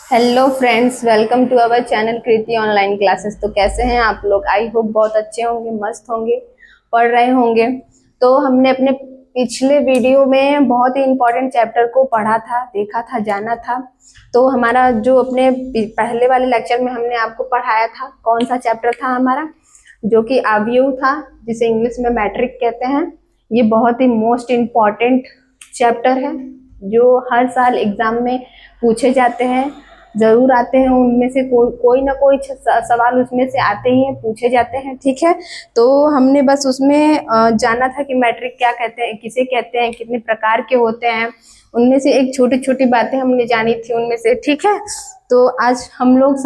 Hello friends, welcome to our channel Kriti online classes. तो कैसे हैं आप लोग? आई होप बहुत अच्छे होंगे, मस्त होंगे, पढ़ रहे होंगे। तो हमने अपने पिछले वीडियो में बहुत ही इंपॉर्टेंट चैप्टर को पढ़ा था, देखा था, जाना था। तो हमारा जो अपने पहले वाले लेक्चर में हमने आपको पढ़ाया था, कौन सा चैप्टर था हमारा? जो कि अवयव था, जिसे इंग्लिश में मैट्रिक कहते हैं। ये बहुत ही मोस्ट इम्पॉर्टेंट चैप्टर है जो हर साल एग्जाम में पूछे जाते हैं, जरूर आते हैं। उनमें से कोई ना कोई सवाल उसमें से आते ही हैं, पूछे जाते हैं। ठीक है, तो हमने बस उसमें जाना था कि मैट्रिक क्या कहते हैं, किसे कहते हैं, कितने प्रकार के होते हैं। उनमें से एक छोटी छोटी बातें हमने जानी थी उनमें से। ठीक है, तो आज हम लोग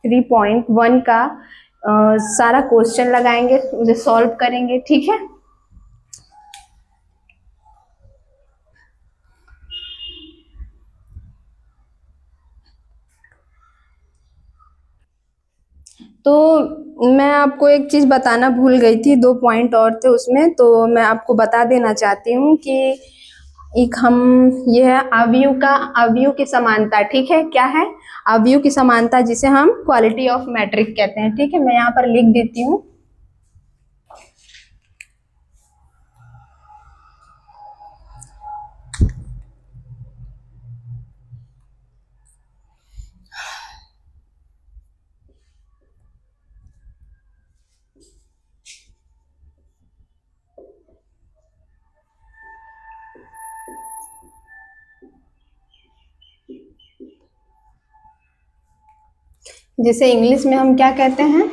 3.1 का सारा क्वेश्चन लगाएंगे, उसे सॉल्व करेंगे। ठीक है, तो मैं आपको एक चीज बताना भूल गई थी, 2 पॉइंट और थे उसमें, तो मैं आपको बता देना चाहती हूँ कि एक ये है अवयव की समानता। ठीक है, क्या है? अवयव की समानता, जिसे हम क्वालिटी ऑफ मैट्रिक कहते हैं। ठीक है, मैं यहाँ पर लिख देती हूँ। जिसे इंग्लिश में हम क्या कहते हैं?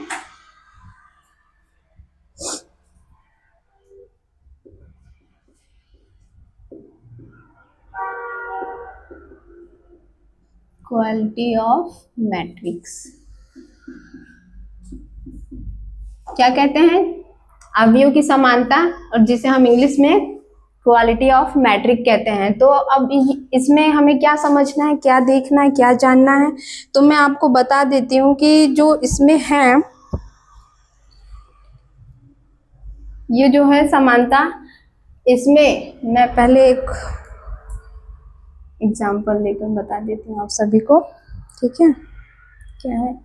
क्वालिटी ऑफ मैट्रिक्स क्या कहते हैं? अवयव की समानता, और जिसे हम इंग्लिश में क्वालिटी ऑफ मैट्रिक कहते हैं। तो अब इसमें हमें क्या समझना है, क्या देखना है, क्या जानना है, तो मैं आपको बता देती हूँ कि जो इसमें है, ये जो है समानता, इसमें मैं पहले एक एग्जाम्पल लेकर बता देती हूँ आप सभी को। ठीक है, क्या है?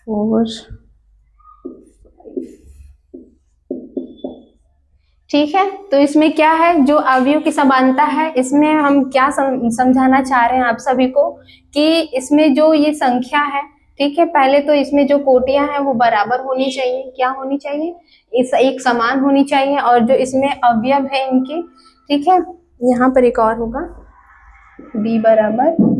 फोर, ठीक है। तो इसमें क्या है, जो अवयव की समानता है, इसमें हम क्या समझाना चाह रहे हैं आप सभी को कि इसमें जो ये संख्या है, ठीक है, पहले तो इसमें जो कोटियां हैं वो बराबर होनी चाहिए। क्या होनी चाहिए? इस एक समान होनी चाहिए। और जो इसमें अवयव है इनके, ठीक है, यहाँ पर एक और होगा, b बराबर,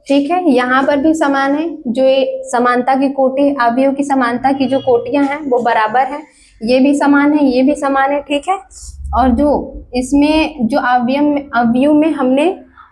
ठीक है, यहाँ पर भी समान है। जो ये समानता की कोटि, अवयव की समानता की जो कोटियां हैं वो बराबर है। ये भी समान है, ये भी समान है। ठीक है, और जो इसमें जो अवयव में हमने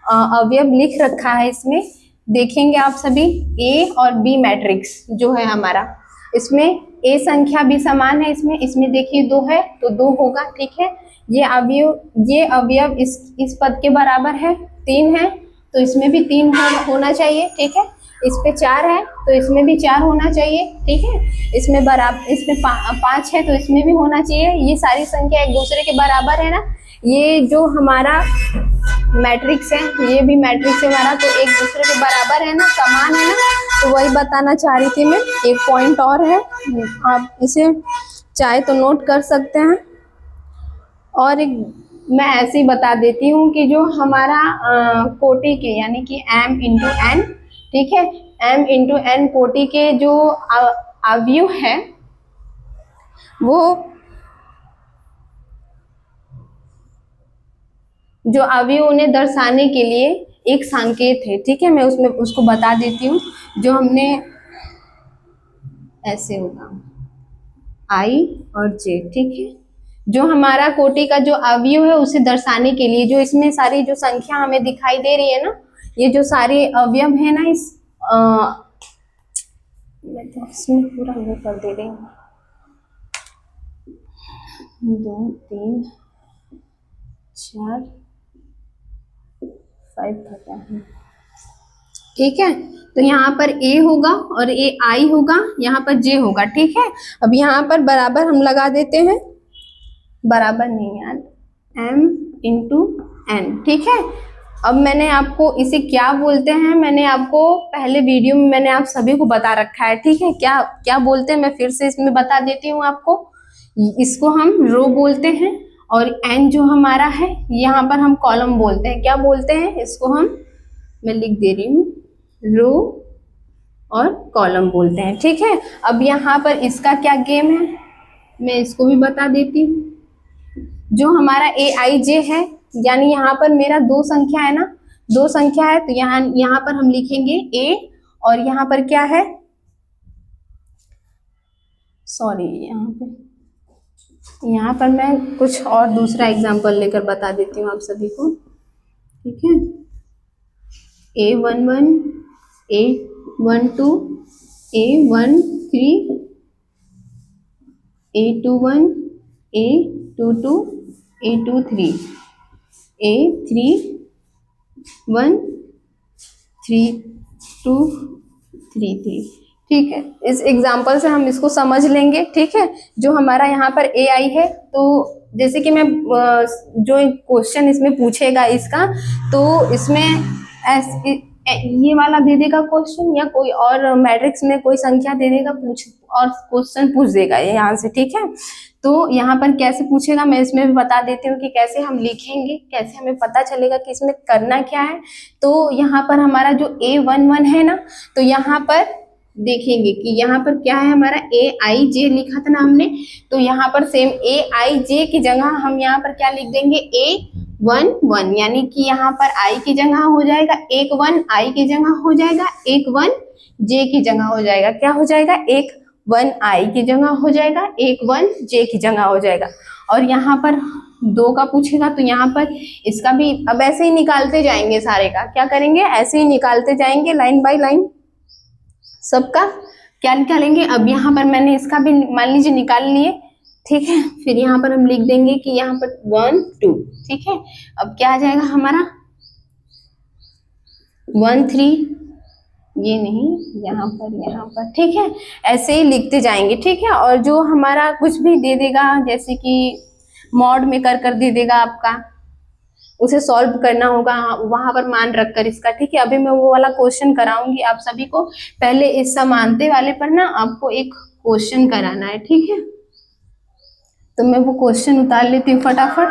अवयव लिख रखा है, इसमें देखेंगे आप सभी, ए और बी मैट्रिक्स जो है हमारा, इसमें ए संख्या भी समान है। इसमें देखिए 2 है तो 2 होगा। ठीक है, ये अवयव इस पद के बराबर है, 3 है तो इसमें भी 3 होना चाहिए। ठीक है, इस पे 4 है तो इसमें भी 4 होना चाहिए। ठीक है, इसमें 5 है तो इसमें भी होना चाहिए। ये सारी संख्या एक दूसरे के बराबर है ना। ये जो हमारा मैट्रिक्स है, ये भी मैट्रिक्स है हमारा, तो एक दूसरे के बराबर है ना, समान है ना। तो वही बताना चाह रही थी मैं। एक पॉइंट और है, आप इसे चाहे तो नोट कर सकते हैं। और एक मैं ऐसे ही बता देती हूँ कि जो हमारा कोटि के, यानी कि m इंटू एन, ठीक है, m इंटू एन कोटि के जो अवयव है, वो जो अवयव उन्हें दर्शाने के लिए एक संकेत है। ठीक है, मैं उसको बता देती हूँ। जो हमने ऐसे होगा I और J। ठीक है, जो हमारा कोटि का जो अवयव है उसे दर्शाने के लिए, जो इसमें सारी जो संख्या हमें दिखाई दे रही है ना, ये जो सारे अवयव है ना, मैं तो इसमें पूरा वो कर दे रही हूँ, 2 3 4 5 पता है, ठीक है। तो यहाँ पर a होगा और a i होगा, यहाँ पर j होगा। ठीक है, अब यहाँ पर बराबर हम लगा देते हैं, बराबर नहीं यार, m इंटू n। ठीक है, अब मैंने आपको इसे क्या बोलते हैं, मैंने आपको पहले वीडियो में मैंने आप सभी को बता रखा है। ठीक है, क्या क्या बोलते हैं, मैं फिर से इसमें बता देती हूँ आपको। इसको हम रो बोलते हैं, और n जो हमारा है यहाँ पर हम कॉलम बोलते हैं। क्या बोलते हैं इसको हम, मैं लिख दे रही हूँ, रो और कॉलम बोलते हैं। ठीक है, अब यहाँ पर इसका क्या गेम है, मैं इसको भी बता देती हूँ। जो हमारा ए आई जे है, यानी यहाँ पर मेरा दो संख्या है ना, दो संख्या है, तो यहाँ पर हम लिखेंगे ए, और यहाँ पर क्या है, सॉरी यहाँ पर मैं कुछ और दूसरा एग्जांपल लेकर बता देती हूँ आप सभी को। ठीक है, A11, A12, A13, A21, A22, A23, A31, 3233। ठीक है, इस एग्जाम्पल से हम इसको समझ लेंगे। ठीक है, जो हमारा यहाँ पर ए आई है, तो जैसे कि मैं जो क्वेश्चन इसमें पूछेगा इसका, तो इसमें ये वाला दे देगा क्वेश्चन, या कोई और मैट्रिक्स में कोई संख्या दे देगा, पूछ और क्वेश्चन पूछ देगा यहाँ से। ठीक है, तो यहाँ पर कैसे पूछेगा मैं इसमें भी बता देती हूँ कि कैसे हम लिखेंगे, कैसे हमें पता चलेगा कि इसमें करना क्या है। तो यहाँ पर हमारा जो A11 है ना, तो यहाँ पर देखेंगे कि यहाँ पर क्या है, हमारा ए आई जे लिखा था ना हमने, तो यहाँ पर सेम ए आई जे की जगह हम यहाँ पर क्या लिख देंगे, A11, यानी कि यहाँ पर i की जगह हो जाएगा एक 1, i की जगह हो जाएगा एक 1, j की जगह हो जाएगा, क्या हो जाएगा, एक 1 i की जगह हो जाएगा, एक 1 j की जगह हो जाएगा। और यहाँ पर 2 का पूछेगा, तो यहाँ पर इसका भी अब ऐसे ही निकालते जाएंगे, सारे का क्या करेंगे, ऐसे ही निकालते जाएंगे लाइन बाय लाइन, सबका क्या निकालेंगे। अब यहाँ पर मैंने इसका भी मान लीजिए निकाल लिए। ठीक है, फिर यहाँ पर हम लिख देंगे कि यहाँ पर 1 2। ठीक है, अब क्या आ जाएगा हमारा 1 3, ये नहीं, यहाँ पर। ठीक है, ऐसे ही लिखते जाएंगे। ठीक है, और जो हमारा कुछ भी दे देगा, जैसे कि मॉड में कर दे देगा आपका, उसे सॉल्व करना होगा वहां पर मान रखकर इसका। ठीक है, अभी मैं वो वाला क्वेश्चन कराऊंगी आप सभी को। पहले इस समानते वाले पर ना आपको एक क्वेश्चन कराना है। ठीक है, तो मैं वो क्वेश्चन उतार लेती हूँ फटाफट।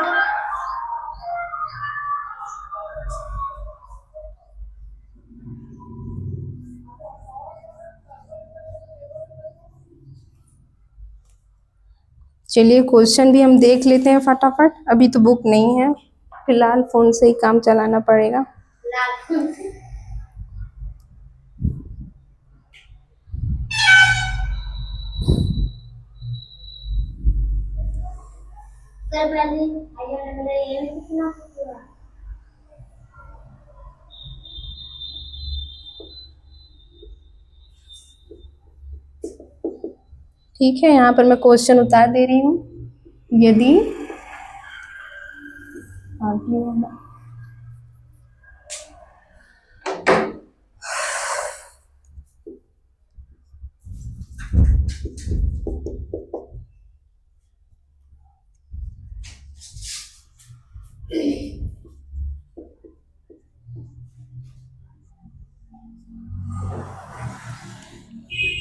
चलिए क्वेश्चन भी हम देख लेते हैं फटाफट, अभी तो बुक नहीं है, फिलहाल फोन से ही काम चलाना पड़ेगा। ठीक है, यहाँ पर मैं क्वेश्चन उतार दे रही हूँ। यदि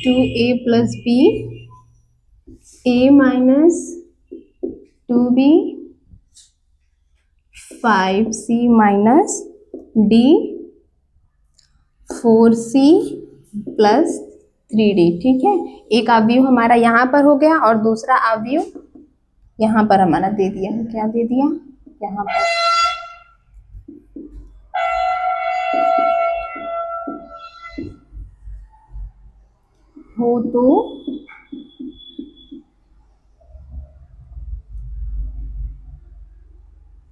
two A plus B, A minus 2b, 5c minus D, 4c plus 3d। ठीक है, एक अवयव हमारा यहाँ पर हो गया, और दूसरा अवयव यहाँ पर हमारा दे दिया है। क्या दे दिया, यहाँ पर हो तो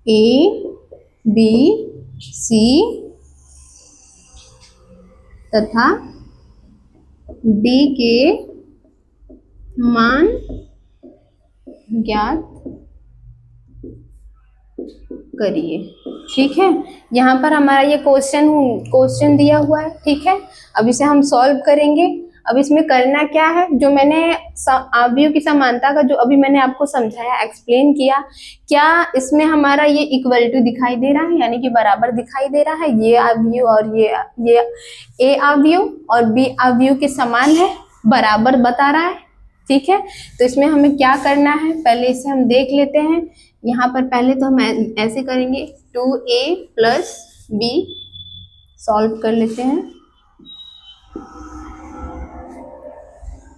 ए बी सी तथा डी के मान ज्ञात करिए। ठीक है, यहाँ पर हमारा ये क्वेश्चन दिया हुआ है। ठीक है, अब इसे हम सॉल्व करेंगे। अब इसमें करना क्या है, जो मैंने अवयव की समानता का जो अभी मैंने आपको समझाया, एक्सप्लेन किया, क्या इसमें हमारा ये इक्वल टू दिखाई दे रहा है, यानी कि बराबर दिखाई दे रहा है। ये अवयव और ये ए अवयव और बी अवयव के समान है, बराबर बता रहा है। ठीक है, तो इसमें हमें क्या करना है, पहले इसे हम देख लेते हैं। यहाँ पर पहले तो हम ऐसे करेंगे, 2a प्लस बी सॉल्व कर लेते हैं,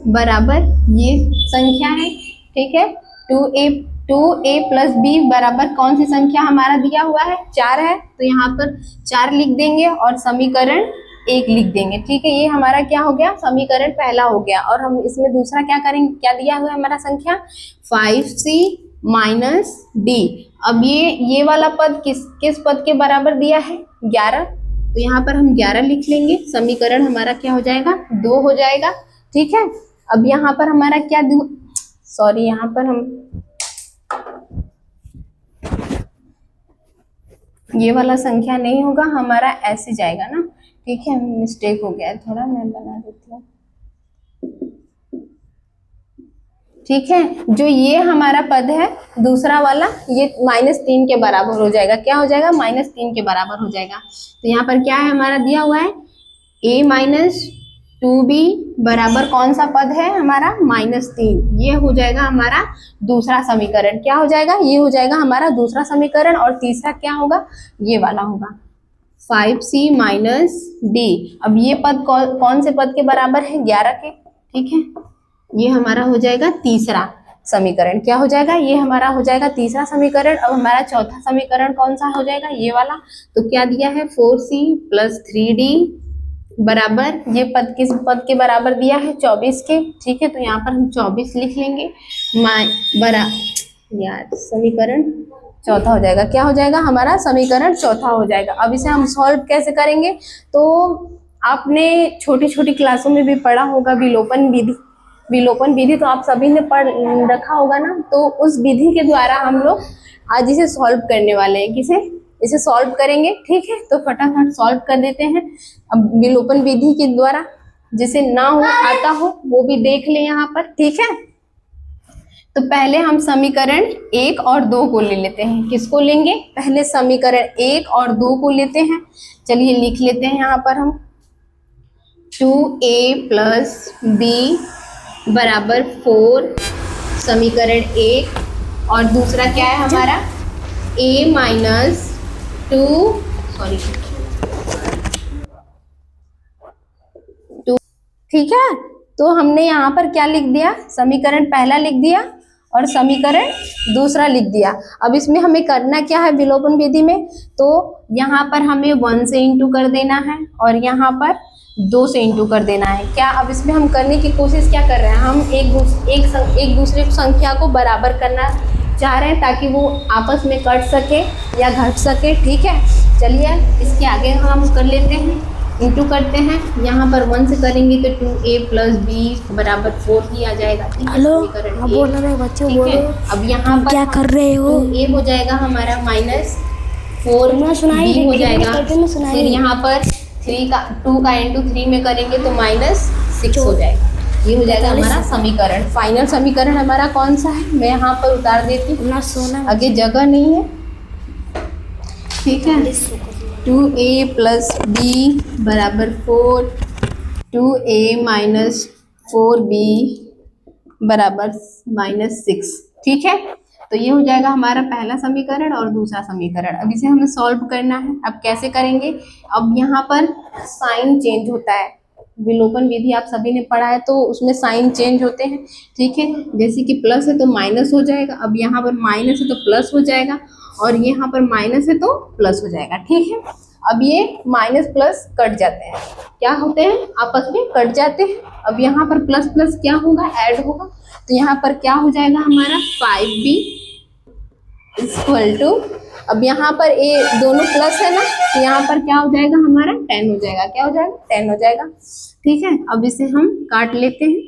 बराबर ये संख्या है। ठीक है, 2a प्लस बी बराबर कौन सी संख्या हमारा दिया हुआ है, 4 है, तो यहाँ पर 4 लिख देंगे और समीकरण 1 लिख देंगे। ठीक है, ये हमारा क्या हो गया, समीकरण पहला हो गया। और हम इसमें दूसरा क्या करेंगे, क्या दिया हुआ है हमारा संख्या, 5c माइनस डी। अब ये वाला पद किस पद के बराबर दिया है, 11, तो यहाँ पर हम 11 लिख लेंगे। समीकरण हमारा क्या हो जाएगा, 2 हो जाएगा। ठीक है, अब यहाँ पर हमारा क्या, सॉरी, यहाँ पर हम ये वाला संख्या नहीं होगा, हमारा ऐसे जाएगा ना। ठीक है, मिस्टेक हो गया है थोड़ा, मैं बना देती हूँ। ठीक है, जो ये हमारा पद है दूसरा वाला, ये -3 के बराबर हो जाएगा। क्या हो जाएगा, -3 के बराबर हो जाएगा। तो यहाँ पर क्या है हमारा दिया हुआ है, a माइनस 2b बराबर कौन सा पद है हमारा, -3। ये हो जाएगा हमारा दूसरा समीकरण। क्या हो जाएगा, ये हो जाएगा हमारा दूसरा समीकरण। और तीसरा क्या होगा, ये वाला होगा 5c माइनस डी। अब ये पद कौन से पद के बराबर है, 11 के। ठीक है, ये हमारा हो जाएगा तीसरा समीकरण। क्या हो जाएगा, ये हमारा हो जाएगा तीसरा समीकरण। अब हमारा चौथा समीकरण कौन सा हो जाएगा, ये वाला। तो क्या दिया है, 4c प्लस 3d बराबर, ये पद किस पद के बराबर दिया है, 24 के। ठीक है, तो यहाँ पर हम 24 लिख लेंगे, यार समीकरण चौथा हो जाएगा। क्या हो जाएगा, हमारा समीकरण चौथा हो जाएगा। अब इसे हम सॉल्व कैसे करेंगे, तो आपने छोटी छोटी क्लासों में भी पढ़ा होगा विलोपन विधि तो आप सभी ने पढ़ रखा होगा ना। तो उस विधि के द्वारा हम लोग आज इसे सॉल्व करने वाले हैं। इसे सॉल्व करेंगे। ठीक है, तो फटाफट सॉल्व कर देते हैं। अब विलोपन विधि के द्वारा जिसे ना हो आता हो वो भी देख ले यहाँ पर। ठीक है, तो पहले हम समीकरण 1 और 2 को ले लेते हैं। किसको लेंगे, पहले समीकरण 1 और 2 को लेते हैं। चलिए लिख लेते हैं यहाँ पर हम, 2a प्लस बी बराबर 4 समीकरण 1, और दूसरा क्या है हमारा, a माइनस 2 ठीक है, तो हमने यहाँ पर क्या लिख दिया, समीकरण पहला लिख दिया और समीकरण दूसरा लिख दिया। अब इसमें हमें करना क्या है विलोपन विधि में, तो यहाँ पर हमें 1 से इंटू कर देना है और यहाँ पर 2 से इंटू कर देना है। क्या अब इसमें हम करने की कोशिश क्या कर रहे हैं, हम एक दूसरे संख्या को बराबर करना चाह रहे हैं ताकि वो आपस में कट सके या घट सके। ठीक है, चलिए इसके आगे हम कर लेते हैं, इंटू करते हैं। यहाँ पर 1 से करेंगे तो 2a प्लस बी बराबर 4 ही आ जाएगा। हेलो, हाँ बोल रहे बच्चों, बोलो। अब यहाँ पर क्या कर रहे हो, 2a हो जाएगा हमारा -4 b हो जाएगा। फिर यहाँ पर 2 का इंटू 3 में करेंगे तो -6 हो जाएगा। ये हो जाएगा हमारा समीकरण। फाइनल समीकरण हमारा कौन सा है, मैं यहाँ पर उतार देती हूँ, आगे जगह नहीं है। ठीक है, 2a प्लस बी बराबर 4, 2a माइनस 4b बराबर -6। ठीक है, तो ये हो जाएगा हमारा पहला समीकरण और दूसरा समीकरण। अब इसे हमें सॉल्व करना है। अब कैसे करेंगे, अब यहाँ पर साइन चेंज होता है। विलोपन विधि आप सभी ने पढ़ा है तो उसमें साइन चेंज होते हैं। ठीक है, जैसे कि प्लस है तो माइनस हो जाएगा, अब यहाँ पर माइनस है तो प्लस हो जाएगा, और यहाँ पर माइनस है तो प्लस हो जाएगा। ठीक है, अब ये माइनस प्लस कट जाते हैं, क्या होते हैं, आपस में कट जाते हैं। अब यहाँ पर प्लस प्लस क्या होगा, ऐड होगा, तो यहाँ पर क्या हो जाएगा हमारा 5b इक्वल टू, अब यहाँ पर ये दोनों प्लस है ना, तो यहाँ पर क्या हो जाएगा हमारा 10 हो जाएगा। क्या हो जाएगा, 10 हो जाएगा। ठीक है, अब इसे हम काट लेते हैं।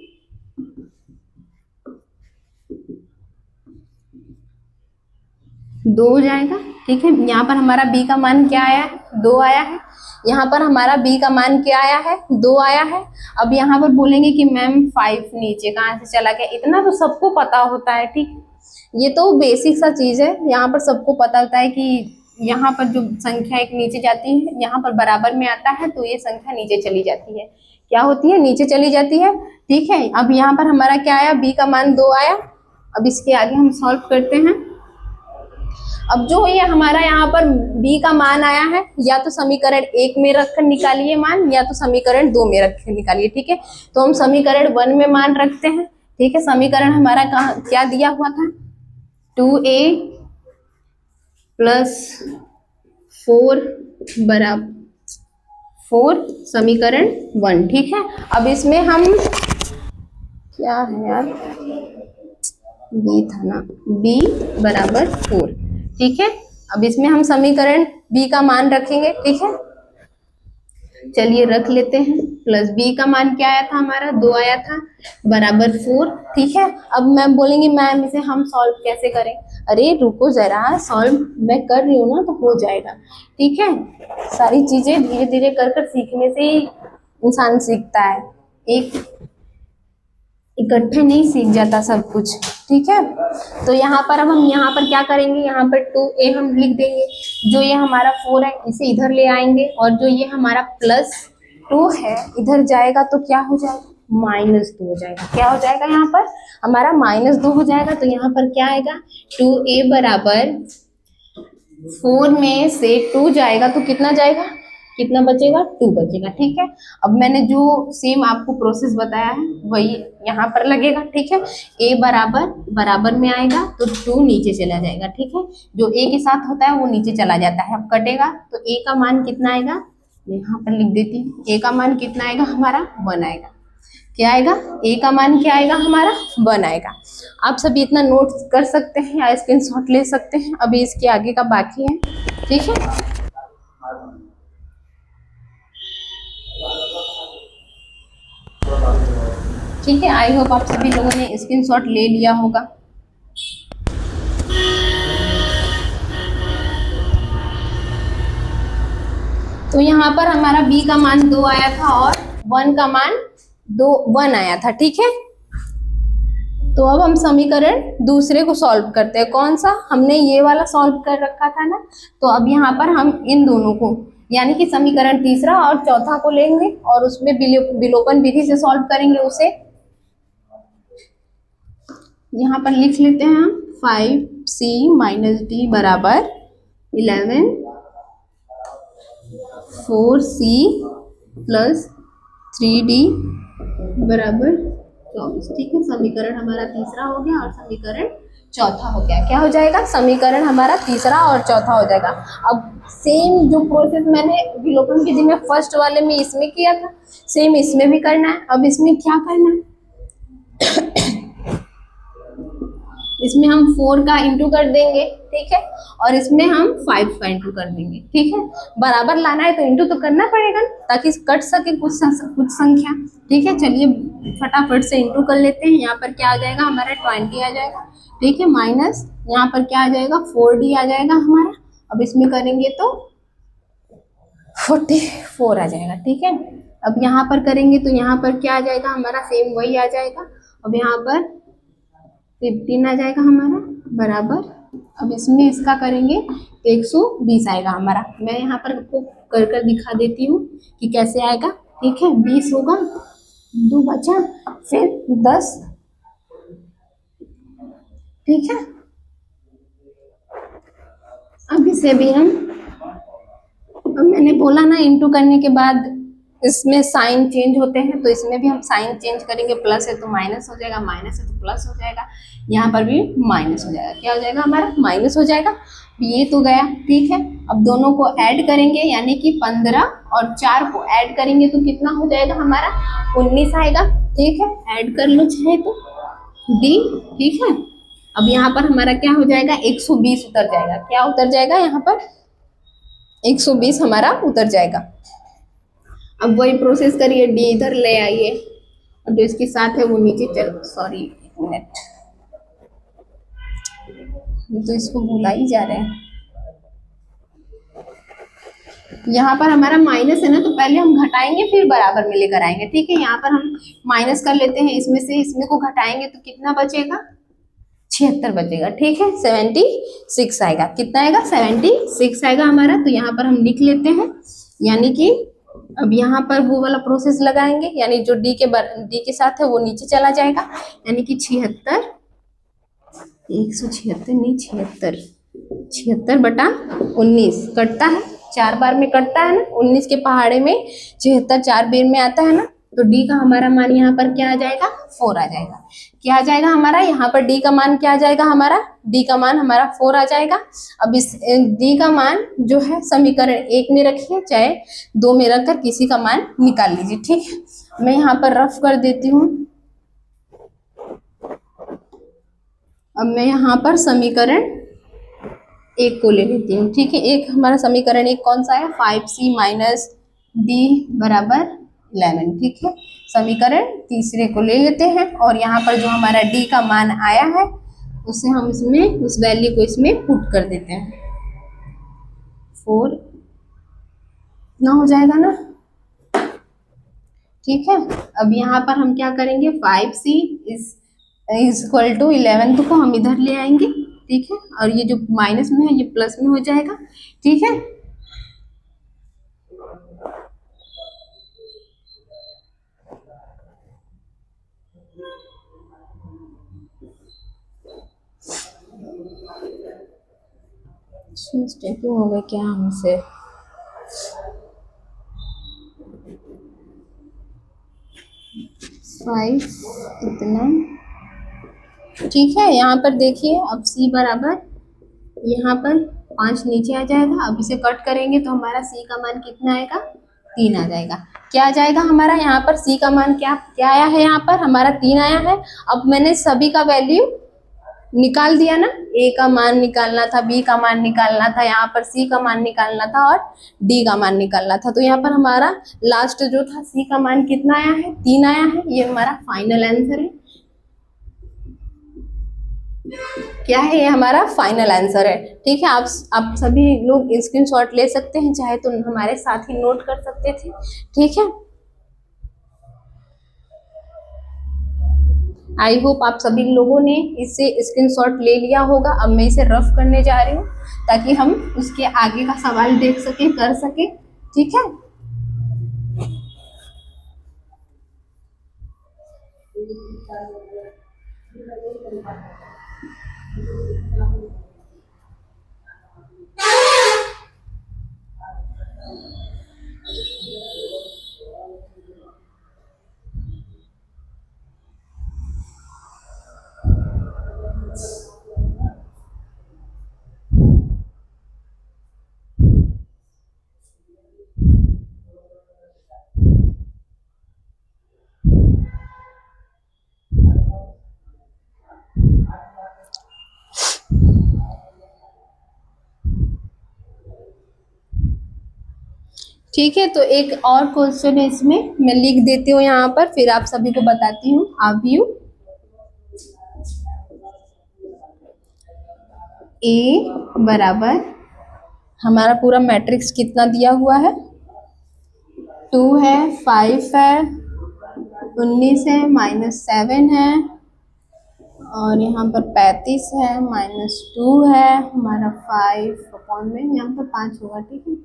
2 हो जाएगा। ठीक है, यहाँ पर हमारा b का मान क्या आया है, 2 आया है। यहाँ पर हमारा b का मान क्या आया है, 2 आया है। अब यहाँ पर बोलेंगे कि मैम 5 नीचे कहाँ से चला गया, इतना तो सबको पता होता है। ठीक, ये तो बेसिक सा चीज है, यहाँ पर सबको पता होता है कि यहाँ पर जो संख्या एक नीचे जाती है, यहाँ पर बराबर में आता है तो ये संख्या नीचे चली जाती है। क्या होती है, नीचे चली जाती है। ठीक है, अब यहाँ पर हमारा क्या आया, b का मान 2 आया। अब इसके आगे हम सॉल्व करते हैं। अब जो ये हमारा यहाँ पर b का मान आया है, या तो समीकरण 1 में रखकर निकालिए मान, या तो समीकरण 2 में रख कर निकालिए। ठीक है, तो हम समीकरण 1 में मान रखते हैं। ठीक है, समीकरण हमारा कहाँ क्या दिया हुआ था, 2a प्लस 4 बराबर 4 समीकरण 1। ठीक है, अब इसमें हम क्या है यार, b था ना, b बराबर 4। ठीक है, अब इसमें हम समीकरण b का मान रखेंगे। ठीक है, चलिए रख लेते हैं। प्लस b का मान क्या आया था हमारा, 2 आया था, बराबर 4। ठीक है, अब मैम बोलेंगे मैम इसे हम सॉल्व कैसे करें, अरे रुको जरा, सॉल्व मैं कर रही हूँ ना तो हो जाएगा। ठीक है, सारी चीजें धीरे धीरे कर कर सीखने से ही इंसान सीखता है, एक इकट्ठे नहीं सीख जाता सब कुछ। ठीक है, तो यहाँ पर अब हम यहाँ पर क्या करेंगे, यहाँ पर 2a हम लिख देंगे, जो ये हमारा 4 है इसे इधर ले आएंगे, और जो ये हमारा प्लस 2 है इधर जाएगा तो क्या हो जाएगा, -2 हो जाएगा। क्या हो जाएगा, यहाँ पर हमारा -2 हो जाएगा। तो यहाँ पर क्या आएगा, 2a बराबर 4 में से 2 जाएगा तो कितना जाएगा, कितना बचेगा, 2 बचेगा। ठीक है, अब मैंने जो सेम आपको प्रोसेस बताया है वही यहाँ पर लगेगा। ठीक है, a बराबर बराबर में आएगा तो 2 नीचे चला जाएगा। ठीक है, जो a के साथ होता है वो नीचे चला जाता है। अब कटेगा तो a का मान कितना आएगा, मैं यहाँ पर लिख देती हूँ, a का मान कितना आएगा हमारा, 1 आएगा। क्या आएगा, a का मान क्या आएगा हमारा, 1 आएगा। आप सभी इतना नोट कर सकते हैं या स्क्रीनशॉट ले सकते हैं, अभी इसके आगे का बाकी है। ठीक है, ठीक है, आई होप आप सभी लोगों ने स्क्रीनशॉट ले लिया होगा। तो यहाँ पर हमारा b का मान 2 आया था और 1 का मान 1 आया था। ठीक है, तो अब हम समीकरण दूसरे को सॉल्व करते हैं। कौन सा, हमने ये वाला सॉल्व कर रखा था ना, तो अब यहाँ पर हम इन दोनों को यानी कि समीकरण तीसरा और चौथा को लेंगे और उसमें विलोपन विधि से सॉल्व करेंगे उसे। यहाँ पर लिख लेते हैं हम 5c माइनस d बराबर 11, 4c प्लस 3d बराबर 24। ठीक है, समीकरण हमारा तीसरा हो गया और समीकरण चौथा हो गया। क्या हो जाएगा, समीकरण हमारा तीसरा और चौथा हो जाएगा। अब सेम जो प्रोसेस मैंने विलोपन विधि में फर्स्ट वाले में इसमें किया था, सेम इसमें भी करना है। अब इसमें क्या करना है, इसमें हम 4 का इंटू कर देंगे। ठीक है, और इसमें हम 5 का इंटू कर देंगे। ठीक है, बराबर लाना है तो इंटू तो करना पड़ेगा ताकि कट सके कुछ संख्या। ठीक है, चलिए फटाफट से इंटू कर लेते हैं। यहाँ पर क्या आ जाएगा हमारा, 20 आ जाएगा। ठीक है, माइनस यहाँ पर क्या आ जाएगा, 4d आ जाएगा हमारा। अब इसमें करेंगे तो 44 आ जाएगा। ठीक है, अब यहाँ पर करेंगे तो यहाँ पर क्या आ जाएगा हमारा, सेम वही आ जाएगा। अब यहाँ पर 15 आ जाएगा हमारा बराबर। अब इसमें इसका करेंगे तो 120 आएगा हमारा। मैं यहाँ पर आपको कर कर दिखा देती हूँ कि कैसे आएगा। ठीक है, 20 होगा, 2 बचा, फिर 10। ठीक है, अब इसे भी हम, अब मैंने बोला ना इंटू करने के बाद इसमें साइन चेंज होते हैं, तो इसमें भी हम साइन चेंज करेंगे। प्लस है तो माइनस हो जाएगा, माइनस है तो प्लस हो जाएगा, यहाँ पर भी माइनस हो जाएगा। क्या हो जाएगा हमारा, माइनस हो जाएगा। ये तो गया। ठीक है, अब दोनों को ऐड करेंगे यानी कि 15 और 4 को ऐड करेंगे तो कितना हो जाएगा हमारा, 19 आएगा। ठीक है, ऐड कर लो चाहे तो डी। ठीक है, अब यहाँ पर हमारा क्या हो जाएगा, 120 उतर जाएगा। क्या उतर जाएगा यहाँ पर, 120 हमारा उतर जाएगा। अब वही प्रोसेस करिए, डी इधर ले आइए और जो इसके साथ है वो नीचे चल, सॉरी मिनट, तो इसको भुला ही जा रहे हैं। यहाँ पर हमारा माइनस है ना, तो पहले हम घटाएंगे फिर बराबर में लेकर आएंगे। ठीक है, यहाँ पर हम माइनस कर लेते हैं, इसमें से इसमें को घटाएंगे तो कितना बचेगा, 76 बचेगा। ठीक है, 76 आएगा। कितना आएगा, 76 आएगा हमारा। तो यहाँ पर हम लिख लेते हैं, यानी कि अब यहाँ पर वो वाला प्रोसेस लगाएंगे, यानी जो डी के साथ है वो नीचे चला जाएगा, यानी कि 76, 176 नहीं 76, 76/19 कटता है, 4 बार में कटता है ना, 19 के पहाड़े में 76 4 बार में आता है ना, तो डी का हमारा मान यहाँ पर क्या आ जाएगा, 4 आ जाएगा। क्या आ जाएगा हमारा यहाँ पर, डी का मान क्या आ जाएगा हमारा, डी का मान हमारा 4 आ जाएगा। अब इस डी का मान जो है समीकरण 1 में रखिए, चाहे 2 में रखकर किसी का मान निकाल लीजिए। ठीक है, मैं यहाँ पर रफ कर देती हूँ। अब मैं यहाँ पर समीकरण 1 को ले लेती हूँ। ठीक है, एक हमारा समीकरण 1 कौन सा है, 5c माइनस डी बराबर 11। ठीक है, समीकरण तीसरे को ले लेते हैं, और यहाँ पर जो हमारा डी का मान आया है उसे हम इसमें, उस वैल्यू को इसमें पुट कर देते हैं। 4 इतना हो जाएगा ना। ठीक है, अब यहाँ पर हम क्या करेंगे, 5c इज इक्वल टू 11 को हम इधर ले आएंगे। ठीक है, और ये जो माइनस में है ये प्लस में हो जाएगा। ठीक है, क्यों हो गया क्या हमसे, फाइव इतना। ठीक है, यहाँ पर देखिए, अब c बराबर यहाँ पर 5 नीचे आ जाएगा। अब इसे कट करेंगे तो हमारा c का मान कितना आएगा, 3 आ जाएगा। क्या आ जाएगा हमारा यहाँ पर, c का मान क्या क्या आया है, यहाँ पर हमारा 3 आया है। अब मैंने सभी का वैल्यू निकाल दिया ना, a का मान निकालना था, b का मान निकालना था, यहाँ पर c का मान निकालना था, और d का मान निकालना था। तो यहाँ पर हमारा लास्ट जो था c का मान कितना आया है, 3 आया है। ये हमारा फाइनल आंसर है। क्या है, ये हमारा फाइनल आंसर है। ठीक है, आप सभी लोग स्क्रीनशॉट ले सकते हैं, चाहे तो हमारे साथ ही नोट कर सकते थे। ठीक है, आई होप आप सभी लोगों ने इससे स्क्रीनशॉट ले लिया होगा। अब मैं इसे रफ करने जा रही हूँ ताकि हम उसके आगे का सवाल देख सके, कर सके। ठीक है, ठीक है, तो एक और क्वेश्चन है, इसमें मैं लिख देती हूँ यहाँ पर, फिर आप सभी को बताती हूँ। आव्यू ए बराबर, हमारा पूरा मैट्रिक्स कितना दिया हुआ है, 2 है, 5 है, 19 है, -7 है, और यहाँ पर 35 है, -2 है, हमारा 5 अपॉन में यहाँ पर 5 होगा। ठीक है,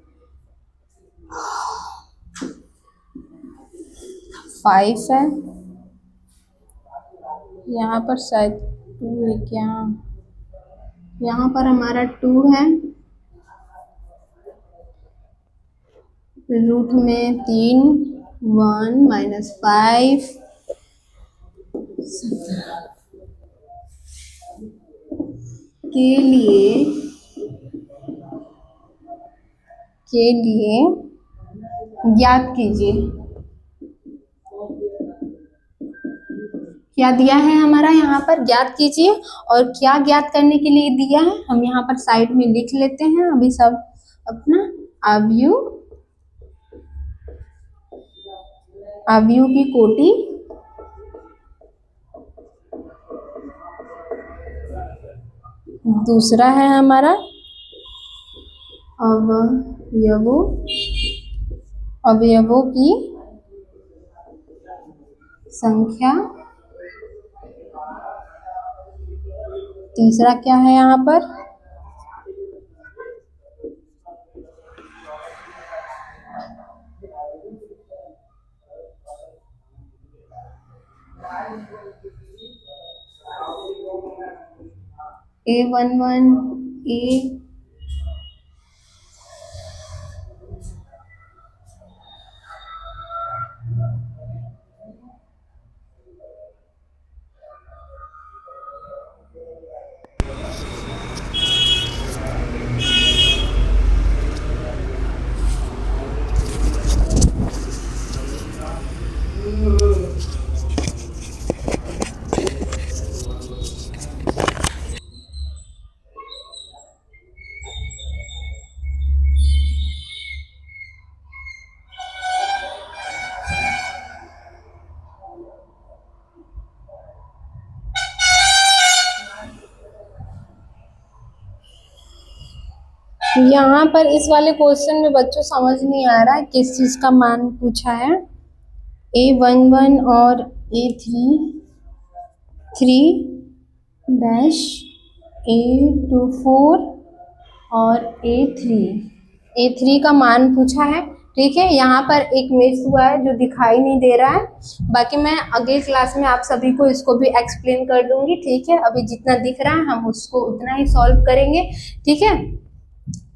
5 है, यहाँ पर शायद 2 है क्या, यहाँ पर हमारा 2 है, रूट में 3, 1 -5 के लिए ज्ञात कीजिए। क्या दिया है हमारा यहाँ पर, ज्ञात कीजिए। और क्या ज्ञात करने के लिए दिया है, हम यहाँ पर साइड में लिख लेते हैं अभी सब अपना। आव्यूह की कोटि दूसरा है हमारा अवयवों की संख्या। तीसरा क्या है यहाँ पर? A11 A यहाँ पर इस वाले क्वेश्चन में बच्चों समझ नहीं आ रहा है किस चीज का मान पूछा है। A11 और A3 डैश A24 और A3 का मान पूछा है। ठीक है, यहाँ पर एक मिस हुआ है जो दिखाई नहीं दे रहा है, बाकी मैं अगली क्लास में आप सभी को इसको भी एक्सप्लेन कर दूंगी। ठीक है, अभी जितना दिख रहा है हम उसको उतना ही सॉल्व करेंगे। ठीक है,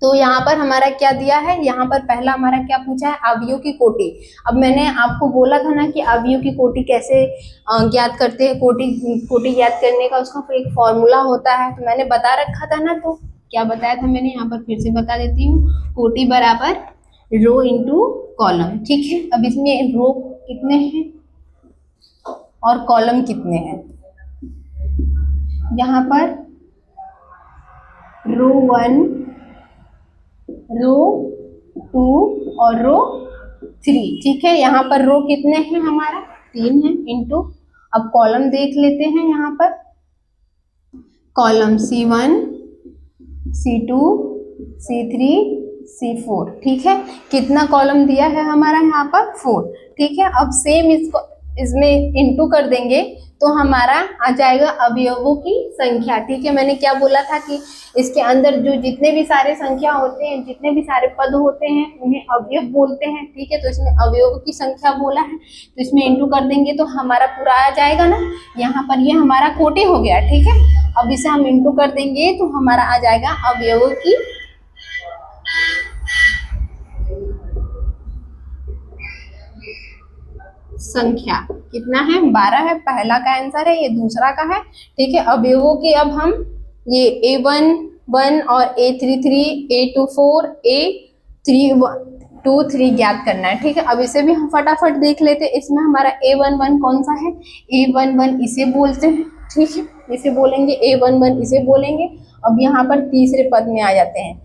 तो यहाँ पर हमारा क्या दिया है, यहाँ पर पहला हमारा क्या पूछा है, अवयव की कोटि। अब मैंने आपको बोला था ना कि अवयव की कोटि कैसे ज्ञात करते हैं, कोटि ज्ञात करने का उसका एक फॉर्मूला होता है, तो मैंने बता रखा था ना। तो क्या बताया था मैंने, यहाँ पर फिर से बता देती हूँ। कोटि बराबर रो इंटू कॉलम। ठीक है, अब इसमें रो कितने हैं और कॉलम कितने हैं। यहाँ पर रो 1, रो 2 और रो 3। ठीक है, यहाँ पर रो कितने हैं, हमारा 3 है, इंटू अब कॉलम देख लेते हैं। यहाँ पर column C1 C2 C3 C4। ठीक है, कितना कॉलम दिया है हमारा यहाँ पर 4। ठीक है, अब सेम इसमें इंटू कर देंगे तो हमारा आ जाएगा अवयवों की संख्या। ठीक है, मैंने क्या बोला था कि इसके अंदर जो जितने भी सारे संख्या होते हैं, जितने भी सारे पद होते हैं उन्हें अवयव बोलते हैं। ठीक है, तो इसमें अवयवों की संख्या बोला है तो इसमें इंटू कर देंगे तो हमारा पूरा आ जाएगा ना। यहाँ पर ये हमारा कोटि हो गया। ठीक है, अब इसे हम इंटू कर देंगे तो हमारा आ जाएगा अवयवों की संख्या। कितना है, 12 है, पहला का आंसर है, ये दूसरा का है। ठीक है, अवयवों के अब हम ये A11 और A33 A24 A323 ज्ञात करना है। ठीक है, अब इसे भी हम फटाफट देख लेते हैं। इसमें हमारा A11 कौन सा है, A11 इसे बोलते हैं। ठीक है, इसे बोलेंगे A11, इसे बोलेंगे। अब यहाँ पर तीसरे पद में आ जाते हैं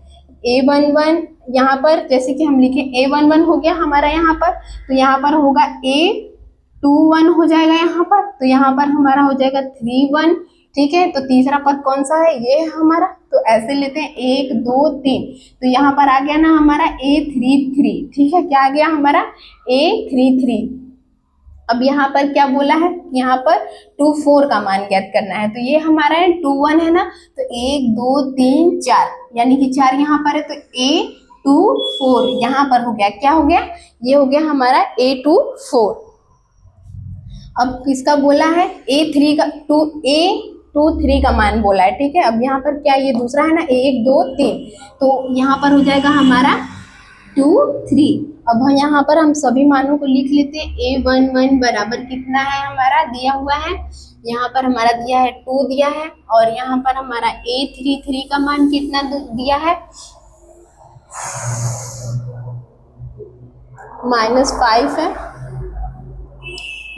A11। यहाँ पर जैसे कि हम लिखे A11 हो गया हमारा यहाँ पर, तो यहाँ पर होगा A21 हो जाएगा यहाँ पर, तो यहाँ पर हमारा हो जाएगा 31। ठीक है, तो तीसरा पद कौन सा है, ये है हमारा। तो ऐसे लेते हैं 1 2 3, तो यहाँ पर आ गया ना हमारा A33। ठीक है, क्या आ गया हमारा A33। अब यहाँ पर क्या बोला है, यहाँ पर 24 का मान ज्ञात करना है, तो ये हमारा है 21 है ना, तो 1 2 3 4 यानी कि 4 यहाँ पर है, तो A24 यहाँ पर हो गया। क्या हो गया, ये हो गया हमारा A24। अब किसका बोला है, A23 का मान बोला है। ठीक है, अब यहाँ पर क्या, ये दूसरा है ना 1 2 3, तो यहाँ पर हो जाएगा हमारा 2 3। अब यहाँ पर हम सभी मानों को लिख लेते हैं। A11 बराबर कितना है हमारा दिया हुआ है, यहाँ पर हमारा दिया है 2 दिया है, और यहाँ पर हमारा A33 का मान कितना दिया है, -5 है,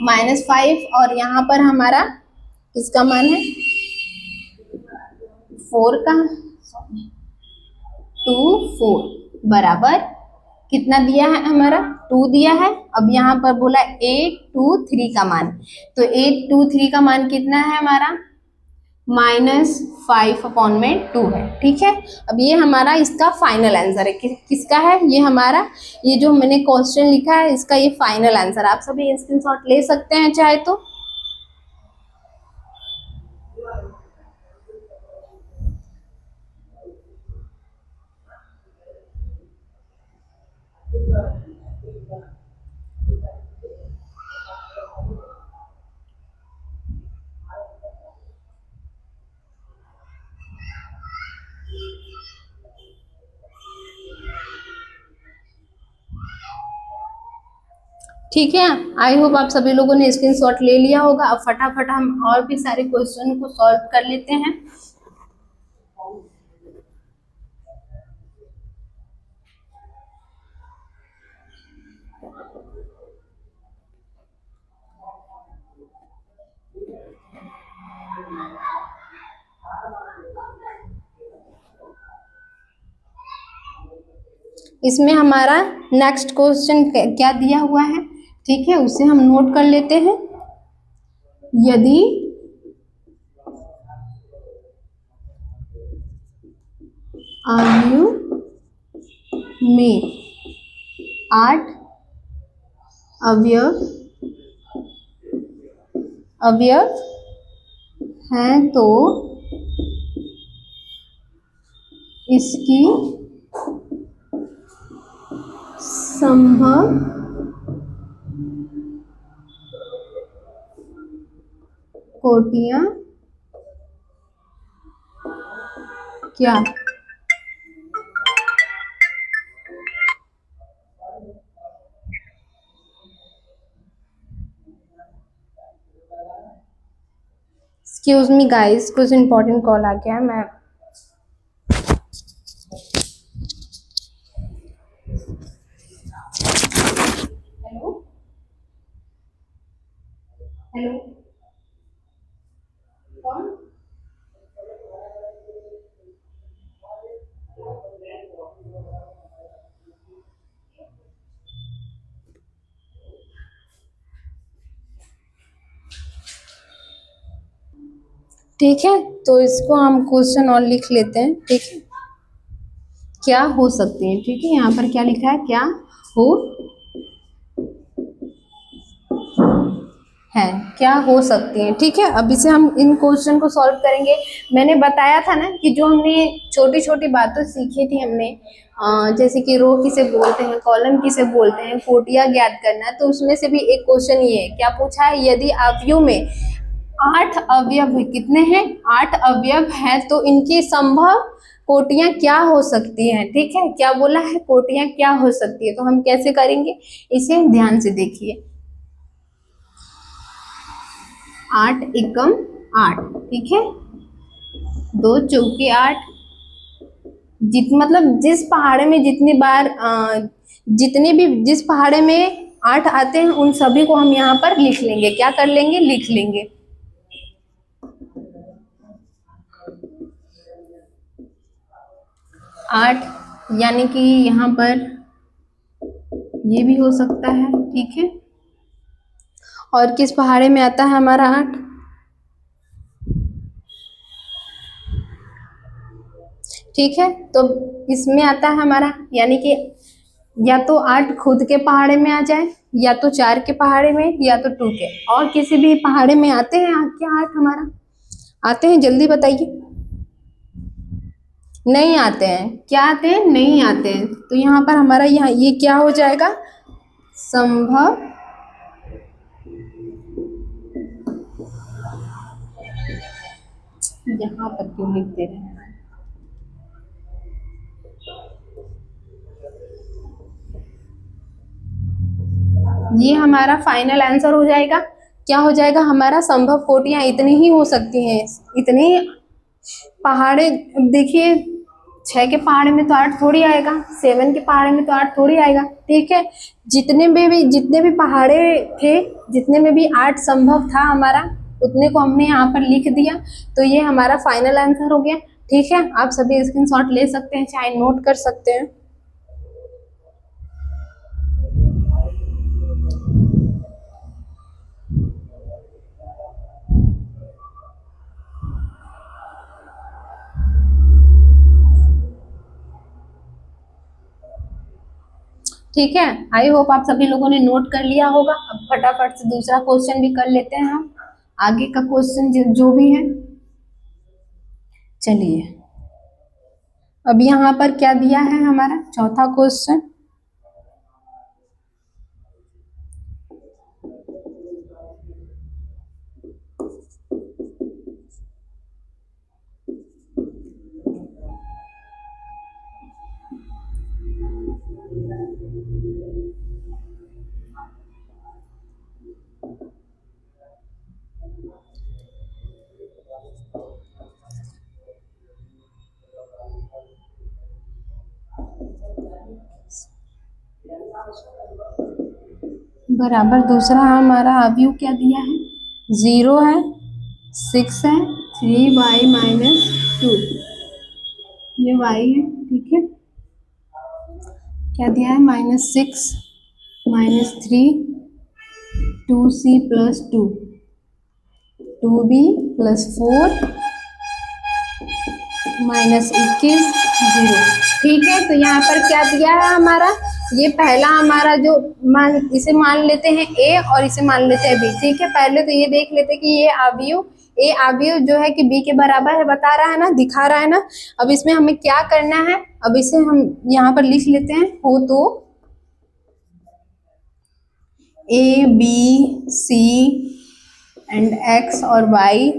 -5। और यहाँ पर हमारा किसका मान है, 4 का, 2 4 बराबर कितना दिया है हमारा, 2 दिया है। अब यहाँ पर बोला A23 का मान, तो A23 का मान कितना है हमारा -5/2 है। ठीक है, अब ये हमारा इसका फाइनल आंसर है। किसका है ये हमारा, ये जो मैंने क्वेश्चन लिखा है इसका ये फाइनल आंसर। आप सभी स्क्रीनशॉट ले सकते हैं चाहे तो। ठीक है, आई होप आप सभी लोगों ने स्क्रीनशॉट ले लिया होगा। अब फटाफट हम और भी सारे क्वेश्चन को सॉल्व कर लेते हैं। इसमें हमारा नेक्स्ट क्वेश्चन क्या दिया हुआ है, ठीक है, उसे हम नोट कर लेते हैं। यदि अवयव में 8 अवयव हैं तो इसकी संभव कोटियां क्या। एक्सक्यूज मी गाइस, कुछ इंपॉर्टेंट कॉल आ गया है। मैं हेलो हेलो कौन? ठीक है, तो इसको हम क्वेश्चन और लिख लेते हैं। ठीक है, क्या हो सकते हैं। ठीक है, यहाँ पर क्या लिखा है, क्या हो है, क्या हो सकती हैं। ठीक है, अब इसे हम इन क्वेश्चन को सॉल्व करेंगे। मैंने बताया था ना कि जो हमने छोटी छोटी बातें सीखी थी हमने, जैसे कि रो किसे बोलते हैं, कॉलम किसे बोलते हैं, कोटियां ज्ञात करना है, तो उसमें से भी एक क्वेश्चन ये है, क्या पूछा है, यदि अवयव में 8 अवयव है, कितने हैं, 8 अवयव हैं, तो इनकी संभव कोटियां क्या हो सकती हैं। ठीक है, क्या बोला है, कोटियां क्या हो सकती है। तो हम कैसे करेंगे, इसे ध्यान से देखिए। 8 एकम 8, ठीक है, 2 चौके 8, मतलब जिस पहाड़े में जितनी बार जितने भी जिस पहाड़े में 8 आते हैं उन सभी को हम यहाँ पर लिख लेंगे। क्या कर लेंगे, लिख लेंगे। 8 यानी कि यहाँ पर ये भी हो सकता है। ठीक है, और किस पहाड़े में आता है हमारा 8, ठीक है, तो इसमें आता है हमारा, यानी कि या तो 8 खुद के पहाड़े में आ जाए, या तो 4 के पहाड़े में, या तो 2 के, और किसी भी पहाड़े में आते हैं क्या 8 हमारा, आते हैं, जल्दी बताइए। नहीं आते हैं, क्या आते हैं, नहीं आते हैं। तो यहाँ पर हमारा यहाँ ये क्या हो जाएगा, संभव यहाँ पर क्यों लिख दे रहे हैं, ये हमारा फाइनल आंसर हो जाएगा। क्या हो जाएगा हमारा, संभव कोटियां इतनी ही हो सकती हैं, इतनी पहाड़े। देखिए 6 के पहाड़े में तो 8 थोड़ी आएगा, 7 के पहाड़े में तो 8 थोड़ी आएगा। ठीक है, जितने भी पहाड़े थे, जितने में भी 8 संभव था हमारा, उतने को हमने यहाँ पर लिख दिया। तो ये हमारा फाइनल आंसर हो गया। ठीक है, आप सभी स्क्रीनशॉट ले सकते हैं, चाहे नोट कर सकते हैं। ठीक है, आई होप आप सभी लोगों ने नोट कर लिया होगा। अब फटाफट से दूसरा क्वेश्चन भी कर लेते हैं हम, आगे का क्वेश्चन जो भी है। चलिए, अब यहाँ पर क्या दिया है हमारा चौथा क्वेश्चन। बराबर दूसरा हमारा अवयव क्या दिया है, 0 है, 6 है, 3y माइनस 2, ये y है, ठीक है। क्या दिया है, -6 -3 2c प्लस 2 2b प्लस 4 -21 0, ठीक है। तो यहाँ पर क्या दिया है हमारा, ये पहला हमारा जो मान, इसे मान लेते हैं a और इसे मान लेते हैं b, ठीक है। पहले तो ये देख लेते हैं कि ये अवयव a अवयव जो है कि b के बराबर है, बता रहा है ना, दिखा रहा है ना। अब इसमें हमें क्या करना है, अब इसे हम यहाँ पर लिख लेते हैं, हो तो a b c and x और y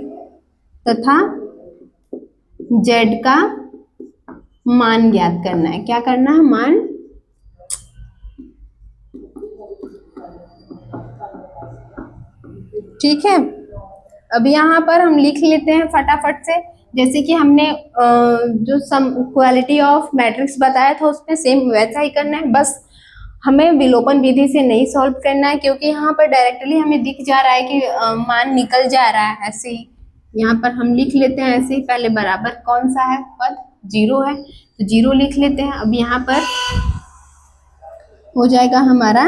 तथा z का मान ज्ञात करना है। क्या करना है, मान, ठीक है। अब यहाँ पर हम लिख लेते हैं फटाफट से, जैसे कि हमने जो सम क्वालिटी ऑफ मैट्रिक्स बताया था उसमें सेम वैसा ही करना है, बस हमें विलोपन विधि से नहीं सॉल्व करना है, क्योंकि यहाँ पर डायरेक्टली हमें दिख जा रहा है कि मान निकल जा रहा है। ऐसे ही यहाँ पर हम लिख लेते हैं, ऐसे ही पहले बराबर कौन सा है पद, 0 है, तो 0 लिख लेते हैं। अब यहाँ पर हो जाएगा हमारा,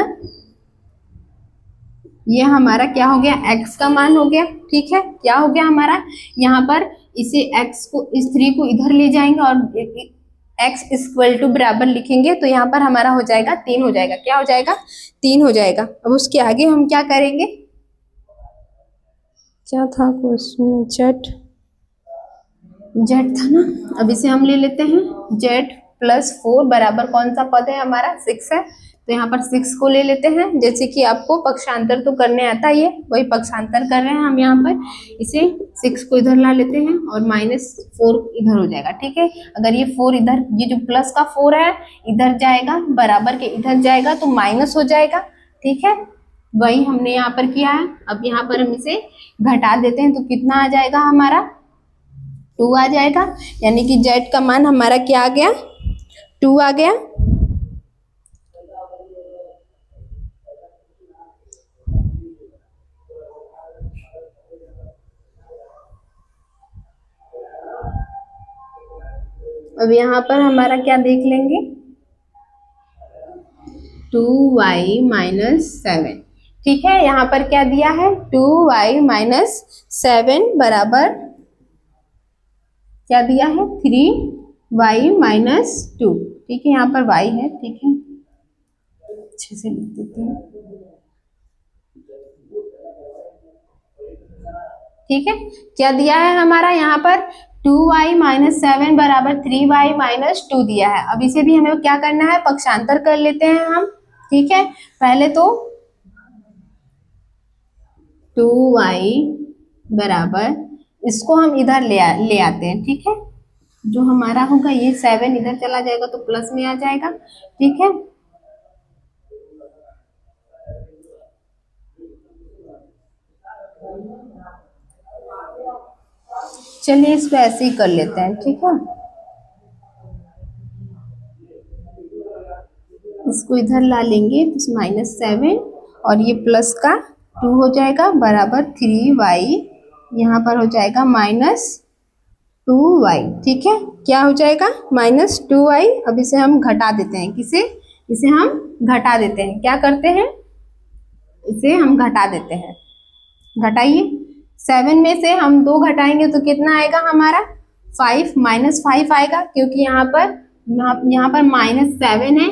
ये हमारा क्या हो गया, x का मान हो गया, ठीक है। क्या हो गया हमारा, यहाँ पर इसे x को, इस 3 को इधर ले जाएंगे और x इक्वल टू बराबर लिखेंगे, तो यहाँ पर हमारा हो जाएगा 3 हो जाएगा। क्या हो जाएगा, 3 हो जाएगा। अब उसके आगे हम क्या करेंगे, क्या था क्वेश्चन, z था ना। अब इसे हम ले लेते हैं, z प्लस 4 बराबर कौन सा पद है हमारा, 6 है, तो यहाँ पर 6 को ले लेते हैं। जैसे कि आपको पक्षांतर तो करने आता ही है, वही पक्षांतर कर रहे हैं हम। यहाँ पर इसे 6 को इधर ला लेते हैं और -4 इधर हो जाएगा, ठीक है। अगर ये 4 इधर, ये जो प्लस का 4 है इधर जाएगा, बराबर के इधर जाएगा तो माइनस हो जाएगा, ठीक है। वही हमने यहाँ पर किया है। अब यहाँ पर हम इसे घटा देते हैं, तो कितना आ जाएगा हमारा, 2 आ जाएगा, यानी कि z का मान हमारा क्या आ गया, 2 आ गया। अब यहाँ पर हमारा क्या देख लेंगे, 2y माइनस 7, ठीक है। यहाँ पर क्या दिया है, 2y माइनस 7 बराबर क्या दिया है, 3y माइनस 2, ठीक है। यहाँ पर y है, ठीक है, अच्छे से लिख देते हैं, ठीक है। क्या दिया है हमारा यहाँ पर, 2y माइनस 7 बराबर 3y माइनस 2 दिया है। अब इसे भी हमें क्या करना है, पक्षांतर कर लेते हैं हम, ठीक है। पहले तो 2y बराबर, इसको हम इधर ले आते हैं, ठीक है। जो हमारा होगा ये 7 इधर चला जाएगा तो प्लस में आ जाएगा, ठीक है। चलिए इसको ऐसे ही कर लेते हैं, ठीक है। इसको इधर ला लेंगे तो -7 और ये प्लस का 2 हो जाएगा बराबर 3y, यहाँ पर हो जाएगा -2y, ठीक है। क्या हो जाएगा, -2y। अब इसे हम घटा देते हैं, किसे, इसे हम घटा देते हैं, क्या करते हैं, इसे हम घटा देते हैं। घटाइए, 7 में से हम 2 घटाएंगे तो कितना आएगा हमारा, 5 -5 आएगा, क्योंकि यहाँ पर -7 है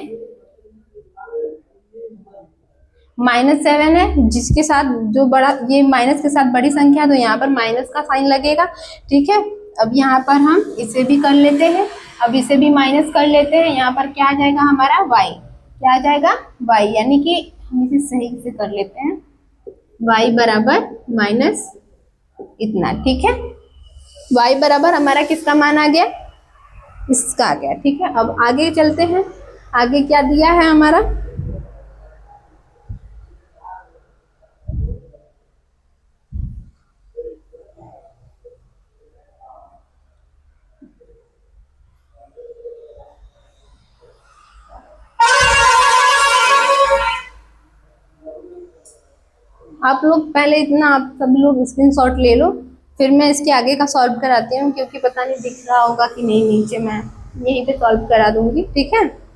-7 है, जिसके साथ जो बड़ा, ये माइनस के साथ बड़ी संख्या, तो यहाँ पर माइनस का साइन लगेगा। ठीक है, अब यहाँ पर हम इसे भी कर लेते हैं, अब इसे भी माइनस कर लेते हैं। यहाँ पर क्या आ जाएगा हमारा y, क्या आ जाएगा y, यानी कि हम इसे सही से कर लेते हैं, y बराबर माइनस इतना। ठीक है, y बराबर हमारा किसका मान आ गया, इसका आ गया। ठीक है, अब आगे चलते हैं, आगे क्या दिया है हमारा, आप लोग पहले इतना, आप सब लोग स्क्रीनशॉट ले लो, फिर मैं इसके आगे का सॉल्व कराती हूँ, क्योंकि पता नहीं दिख रहा होगा कि नहीं नीचे, मैं यहीं पे सॉल्व करा दूंगी। ठीक है,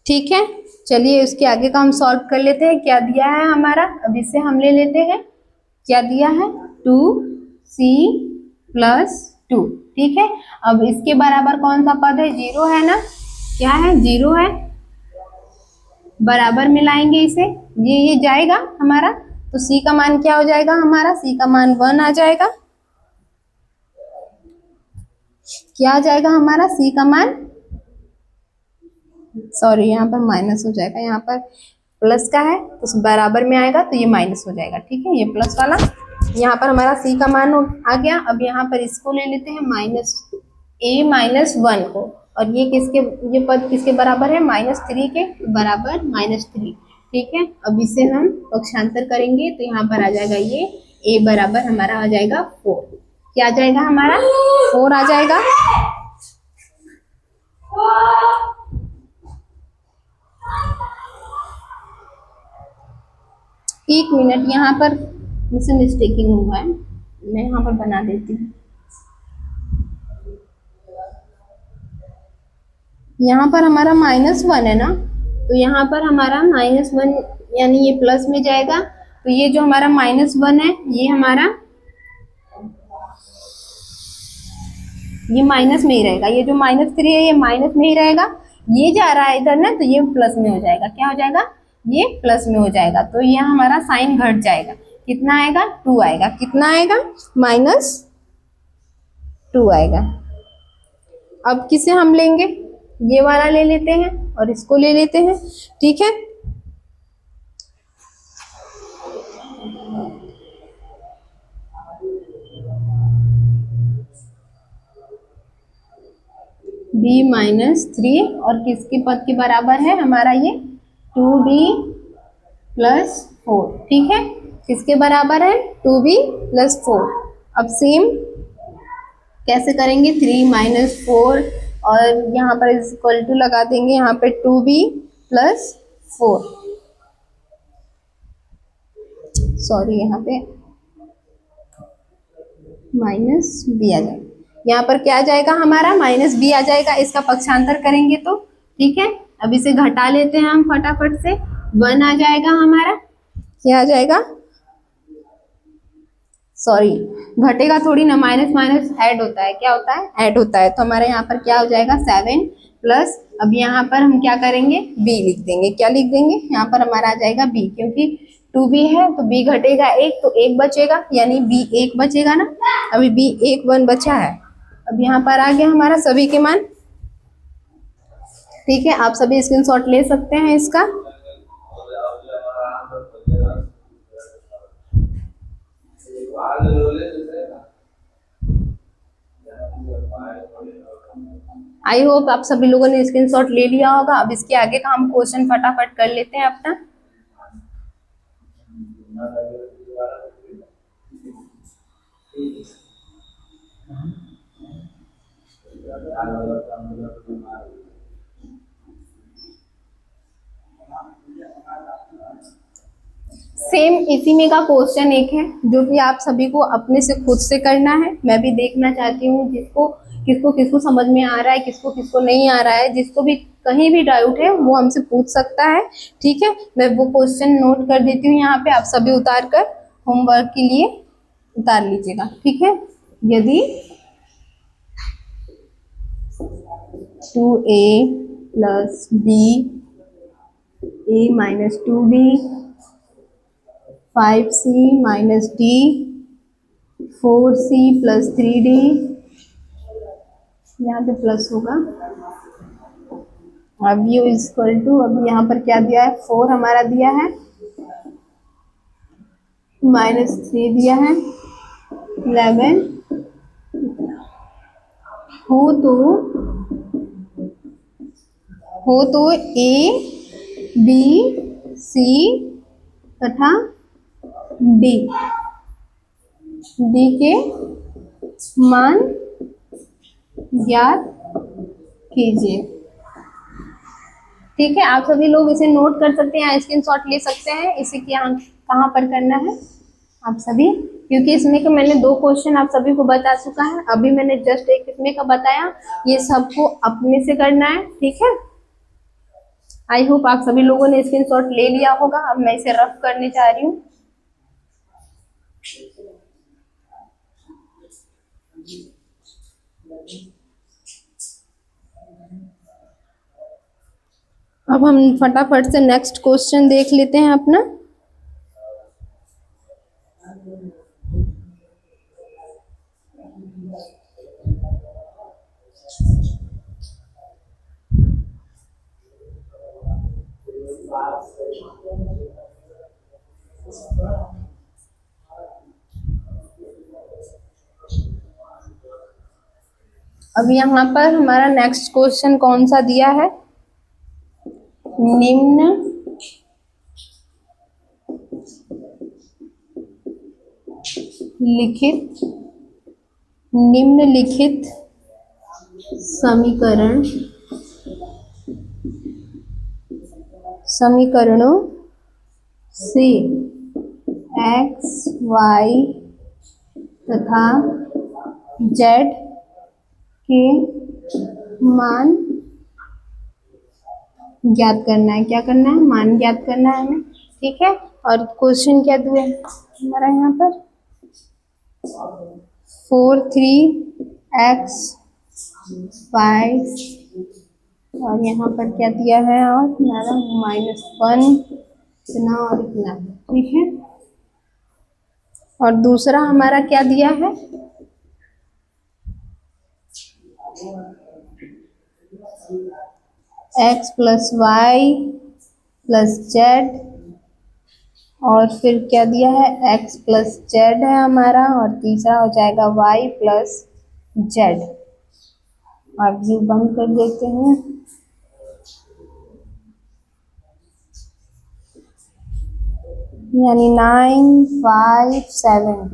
ठीक है, चलिए इसके आगे का हम सॉल्व कर लेते हैं। क्या दिया है हमारा, अब इसे हम ले लेते हैं, क्या दिया है 2c + 2। ठीक है, अब इसके बराबर कौन सा पद है, 0 है ना, क्या है 0 है, बराबर मिलाएंगे इसे, ये जाएगा हमारा, तो c का मान क्या हो जाएगा हमारा, c का मान 1 आ जाएगा। क्या आ जाएगा हमारा, c का मान, सॉरी यहाँ पर माइनस हो जाएगा, यहाँ पर प्लस का है तो बराबर में आएगा, तो ये माइनस हो जाएगा। ठीक है, ये प्लस वाला, यहाँ पर हमारा c का मान आ गया। अब यहाँ पर इसको ले लेते हैं -a-1 को, और ये किसके, ये पद किसके बराबर है, -3 के बराबर, -3। ठीक है, अब इसे हम पक्षांतर करेंगे, तो यहाँ पर आ जाएगा ये a बराबर हमारा आ जाएगा 4। क्या आ जाएगा हमारा, 4 आ जाएगा। एक मिनट, यहाँ पर मुझसे मिस्टेकिंग हुआ है, मैं यहाँ पर बना देती हूँ। यहाँ पर हमारा -1 है ना, तो यहाँ पर हमारा -1 यानी ये प्लस में जाएगा, तो ये जो हमारा -1 है, ये हमारा, ये माइनस में ही रहेगा, ये जो -3 है ये माइनस में ही रहेगा, ये जा रहा है इधर ना, तो ये प्लस में हो जाएगा। क्या हो जाएगा, ये प्लस में हो जाएगा, तो ये हमारा साइन घट जाएगा, कितना आएगा, 2 आएगा, कितना आएगा, -2 आएगा। अब किसे हम लेंगे, ये वाला ले लेते हैं और इसको ले लेते हैं। ठीक है, b-3 और किसके पद के बराबर है हमारा ये, 2b + 4। ठीक है, किसके बराबर है, 2b + 4। अब सेम कैसे करेंगे, 3 - 4 और यहाँ पर इक्वल टू लगा देंगे, यहाँ पे 2b + 4, सॉरी यहाँ पे -b आ जाएगा, यहाँ पर क्या आ जाएगा हमारा, -b आ जाएगा। इसका पक्षांतर करेंगे तो, ठीक है, अब इसे घटा लेते हैं हम फटाफट से, 1 आ जाएगा हमारा, क्या आ जाएगा, सॉरी घटेगा थोड़ी ना, माइनस माइनस ऐड होता है, क्या होता है, ऐड होता है, तो हमारे यहाँ पर क्या हो जाएगा 7 प्लस, अब यहाँ पर हम क्या करेंगे, b लिख देंगे, क्या लिख देंगे, यहाँ पर हमारा आ जाएगा b, क्योंकि 2b है तो b घटेगा 1, तो 1 बचेगा, यानी b 1 बचेगा ना, अभी b 1 बचा है। अब यहाँ पर आ गया हमारा सभी के मान। ठीक है, आप सभी स्क्रीनशॉट ले सकते हैं इसका। आई होप आप सभी लोगों ने स्क्रीनशॉट ले लिया होगा। अब इसके आगे का हम क्वेश्चन फटाफट कर लेते हैं अपना। सेम इसी में का क्वेश्चन एक है जो कि आप सभी को अपने से खुद से करना है। मैं भी देखना चाहती हूँ जिसको किसको किसको समझ में आ रहा है, किसको किसको नहीं आ रहा है। जिसको भी कहीं भी डाउट है वो हमसे पूछ सकता है, ठीक है। मैं वो क्वेश्चन नोट कर देती हूँ यहाँ पे, आप सभी उतार कर होमवर्क के लिए उतार लीजिएगा, ठीक है। यदि 2a plus b a minus 2b 5c minus d 4c plus 3d, यहाँ पे प्लस होगा। अब यू इक्वल टू, अब यहाँ पर क्या दिया है, 4 हमारा दिया है, माइनस 3 दिया है, 11 हो तो a b c तथा d के मान ज्ञात कीजिए, ठीक है। आप सभी लोग इसे नोट कर सकते हैं, स्क्रीनशॉट ले सकते हैं। इसे क्या कहाँ पर करना है आप सभी, क्योंकि इसमें के मैंने 2 क्वेश्चन आप सभी को बता चुका है। अभी मैंने जस्ट एक इसमें का बताया, ये सबको अपने से करना है, ठीक है। आई होप आप सभी लोगों ने स्क्रीनशॉट ले लिया होगा। अब मैं इसे रफ करने जा रही हूँ। अब हम फटाफट से नेक्स्ट क्वेश्चन देख लेते हैं अपना। अब यहाँ पर हमारा नेक्स्ट क्वेश्चन कौन सा दिया है, निम्नलिखित समीकरणों से x, y तथा z के मान ज्ञात करना है। क्या करना है, मान ज्ञात करना है हमें, ठीक है। और क्वेश्चन क्या दिया है हमारा यहाँ पर, 4 3x 5 और यहाँ पर क्या दिया है, और हमारा -1 इतना और इतना, ठीक है। और दूसरा हमारा क्या दिया है, x plus Y plus Z, और फिर क्या दिया है, x प्लस जेड है हमारा, और तीसरा हो जाएगा y प्लस जेड। अब ये बंद कर देते हैं। यानी 9 5 7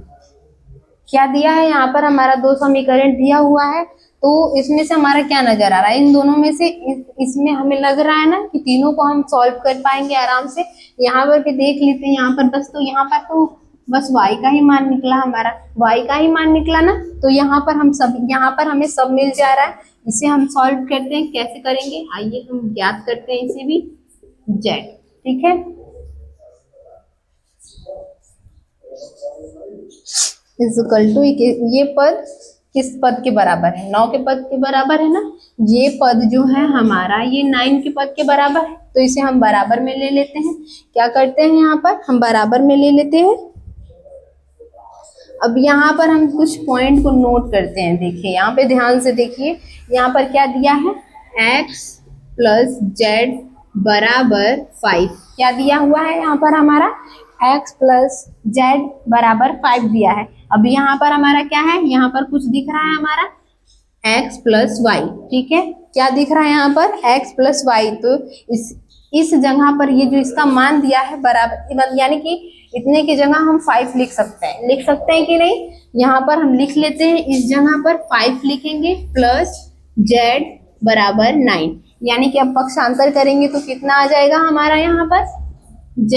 क्या दिया है यहाँ पर, हमारा 2 समीकरण दिया हुआ है। तो इसमें से हमारा क्या नजर आ रहा है, इन दोनों में से इसमें हमें लग रहा है ना कि तीनों को हम सॉल्व कर पाएंगे आराम से। यहाँ पर भी देख लेते हैं, यहाँ पर बस, तो यहाँ पर तो बस y का ही मान निकला, हमारा y का ही मान निकला ना। तो यहाँ पर हम सब, यहाँ पर हमें सब मिल जा रहा है। इसे हम सॉल्व करते हैं, कैसे करेंगे आइए हम ज्ञात करते हैं इसे भी, z, ठीक है। इक्वल टू, ये पद किस पद के बराबर है, 9 के पद के बराबर है ना। ये पद जो है हमारा, ये 9 के पद के बराबर है, तो इसे हम बराबर में ले लेते हैं। क्या करते हैं, यहाँ पर हम बराबर में ले लेते हैं। अब यहाँ पर हम कुछ पॉइंट को नोट करते हैं। देखिए यहाँ पे ध्यान से देखिए, यहाँ पर क्या दिया है, x प्लस जेड बराबर 5, क्या दिया हुआ है यहाँ पर हमारा, x प्लस जेड बराबर 5 दिया है। अब यहाँ पर हमारा क्या है, यहाँ पर कुछ दिख रहा है हमारा x प्लस वाई, ठीक है। क्या दिख रहा है यहाँ पर, x प्लस वाई। तो इस जगह पर ये जो इसका मान दिया है बराबर, यानी कि इतने की जगह हम 5 लिख सकते हैं कि नहीं। यहाँ पर हम लिख लेते हैं, इस जगह पर 5 लिखेंगे प्लस z बराबर 9, यानी कि अब पक्षांतर करेंगे तो कितना आ जाएगा हमारा यहाँ पर z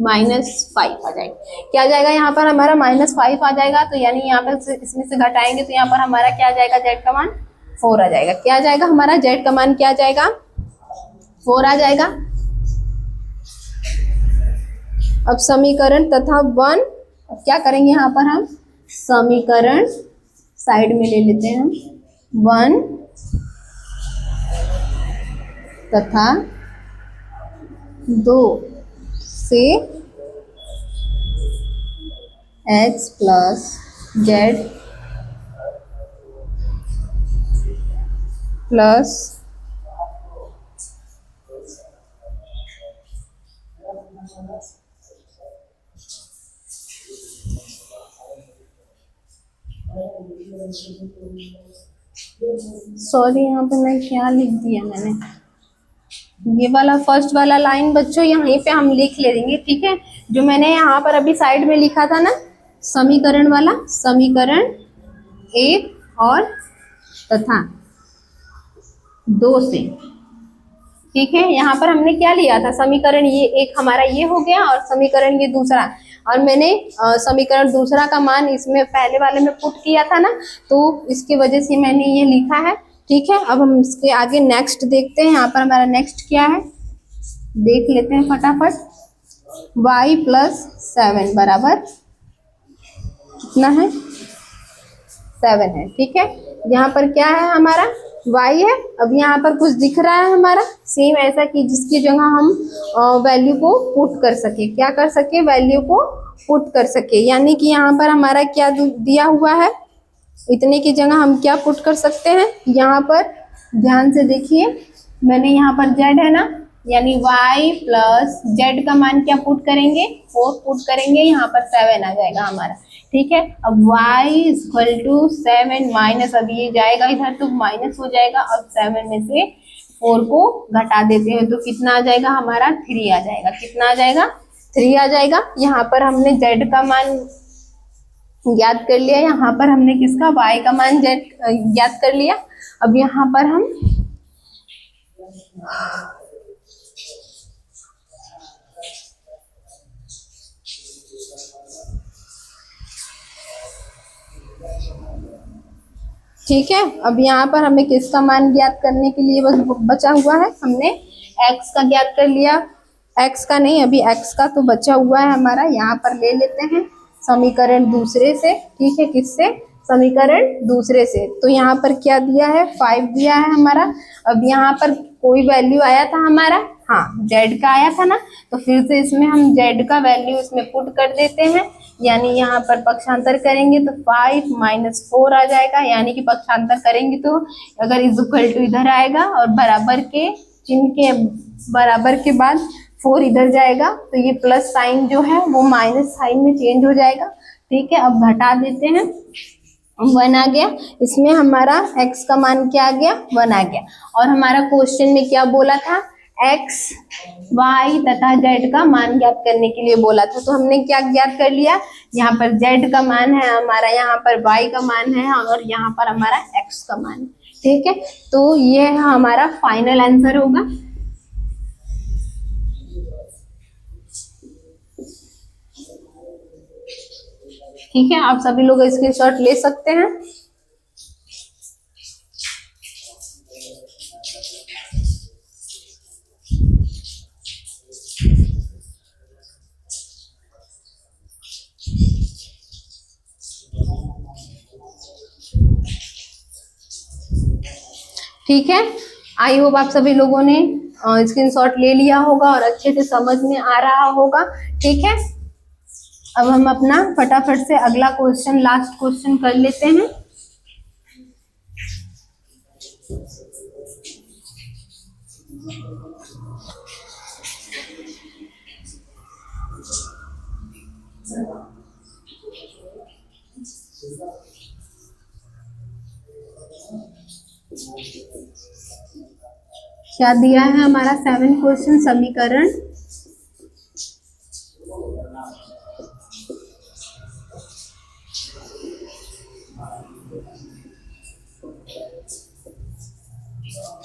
-5 आ जाएगा। क्या आ जाएगा यहाँ पर हमारा -5 आ जाएगा, तो यानी यहाँ पर इसमें से घटाएंगे तो यहाँ पर हमारा क्या आ जाएगा, z का मान 4 आ जाएगा। क्या आ जाएगा हमारा z का मान, क्या आ जाएगा 4 आ जाएगा। अब समीकरण तथा 1, अब क्या करेंगे यहाँ पर हम समीकरण साइड में ले लेते हैं हम 1 तथा 2 से x plus z plus sorry यहाँ पे मैं क्या लिख दिया मैंने, ये वाला फर्स्ट वाला लाइन बच्चों यहीं पे हम लिख लेंगे, ठीक है। जो मैंने यहाँ पर अभी साइड में लिखा था ना समीकरण वाला, समीकरण 1 और तथा 2 से, ठीक है। यहाँ पर हमने क्या लिया था, समीकरण ये एक हमारा ये हो गया और समीकरण ये दूसरा, और मैंने समीकरण दूसरा का मान इसमें पहले वाले में पुट किया था ना, तो इसकी वजह से मैंने ये लिखा है, ठीक है। अब हम इसके आगे नेक्स्ट देखते हैं। यहाँ पर हमारा नेक्स्ट क्या है देख लेते हैं फटाफट। y प्लस 7 बराबर कितना है, 7 है, ठीक है। यहाँ पर क्या है हमारा y है। अब यहाँ पर कुछ दिख रहा है हमारा सेम ऐसा कि जिसकी जगह हम वैल्यू को पुट कर सके, क्या कर सके, वैल्यू को पुट कर सके। यानी कि यहाँ पर हमारा क्या दिया हुआ है, इतने की जगह हम क्या पुट कर सकते हैं, यहाँ पर ध्यान से देखिए मैंने यहाँ पर z है ना, यानी y प्लस z का मान क्या पुट करेंगे, 4 पुट करेंगे, यहाँ पर 7 आ जाएगा हमारा, ठीक है। अब y इक्वल टू 7 माइनस, अब ये जाएगा इधर तो माइनस हो जाएगा, अब 7 में से 4 को घटा देते हैं तो कितना आ जाएगा हमारा 3 आ जाएगा। कितना आ जाएगा 3 आ जाएगा। यहाँ पर हमने z का मान ज्ञात कर लिया, यहाँ पर हमने किसका y का मान ज्ञात कर लिया। अब यहाँ पर हम ठीक है, अब यहाँ पर हमें किसका मान ज्ञात करने के लिए बस बचा हुआ है, हमने x का ज्ञात कर लिया, x का नहीं अभी x का तो बचा हुआ है हमारा। यहाँ पर ले लेते हैं समीकरण दूसरे से, ठीक है, किससे, समीकरण दूसरे से। तो यहाँ पर क्या दिया है 5 दिया है हमारा। अब यहाँ पर कोई वैल्यू आया था हमारा, हाँ z का आया था ना, तो फिर से इसमें हम z का वैल्यू इसमें पुट कर देते हैं, यानी यहाँ पर पक्षांतर करेंगे तो 5 माइनस 4 आ जाएगा। यानी कि पक्षांतर करेंगे तो अगर इज इक्वल टू इधर आएगा और बराबर के चिन्ह के बराबर के बाद 4 इधर जाएगा तो ये प्लस साइन जो है वो माइनस साइन में चेंज हो जाएगा, ठीक है। अब घटा देते हैं, 1 आ गया, इसमें हमारा x का मान क्या आ गया 1 आ गया। और हमारा क्वेश्चन में क्या बोला था, x, y तथा z का मान ज्ञात करने के लिए बोला था। तो हमने क्या ज्ञात कर लिया, यहाँ पर z का मान है हमारा, यहाँ पर y का मान है और यहाँ पर हमारा x का मान है, ठीक है। तो ये हमारा फाइनल आंसर होगा। ठीक है, आप सभी लोग स्क्रीनशॉट ले सकते हैं। ठीक है, आई होप आप सभी लोगों ने स्क्रीनशॉट ले लिया होगा और अच्छे से समझ में आ रहा होगा, ठीक है। अब हम अपना फटाफट से अगला क्वेश्चन, लास्ट क्वेश्चन कर लेते हैं। क्या दिया है हमारा 7 क्वेश्चन,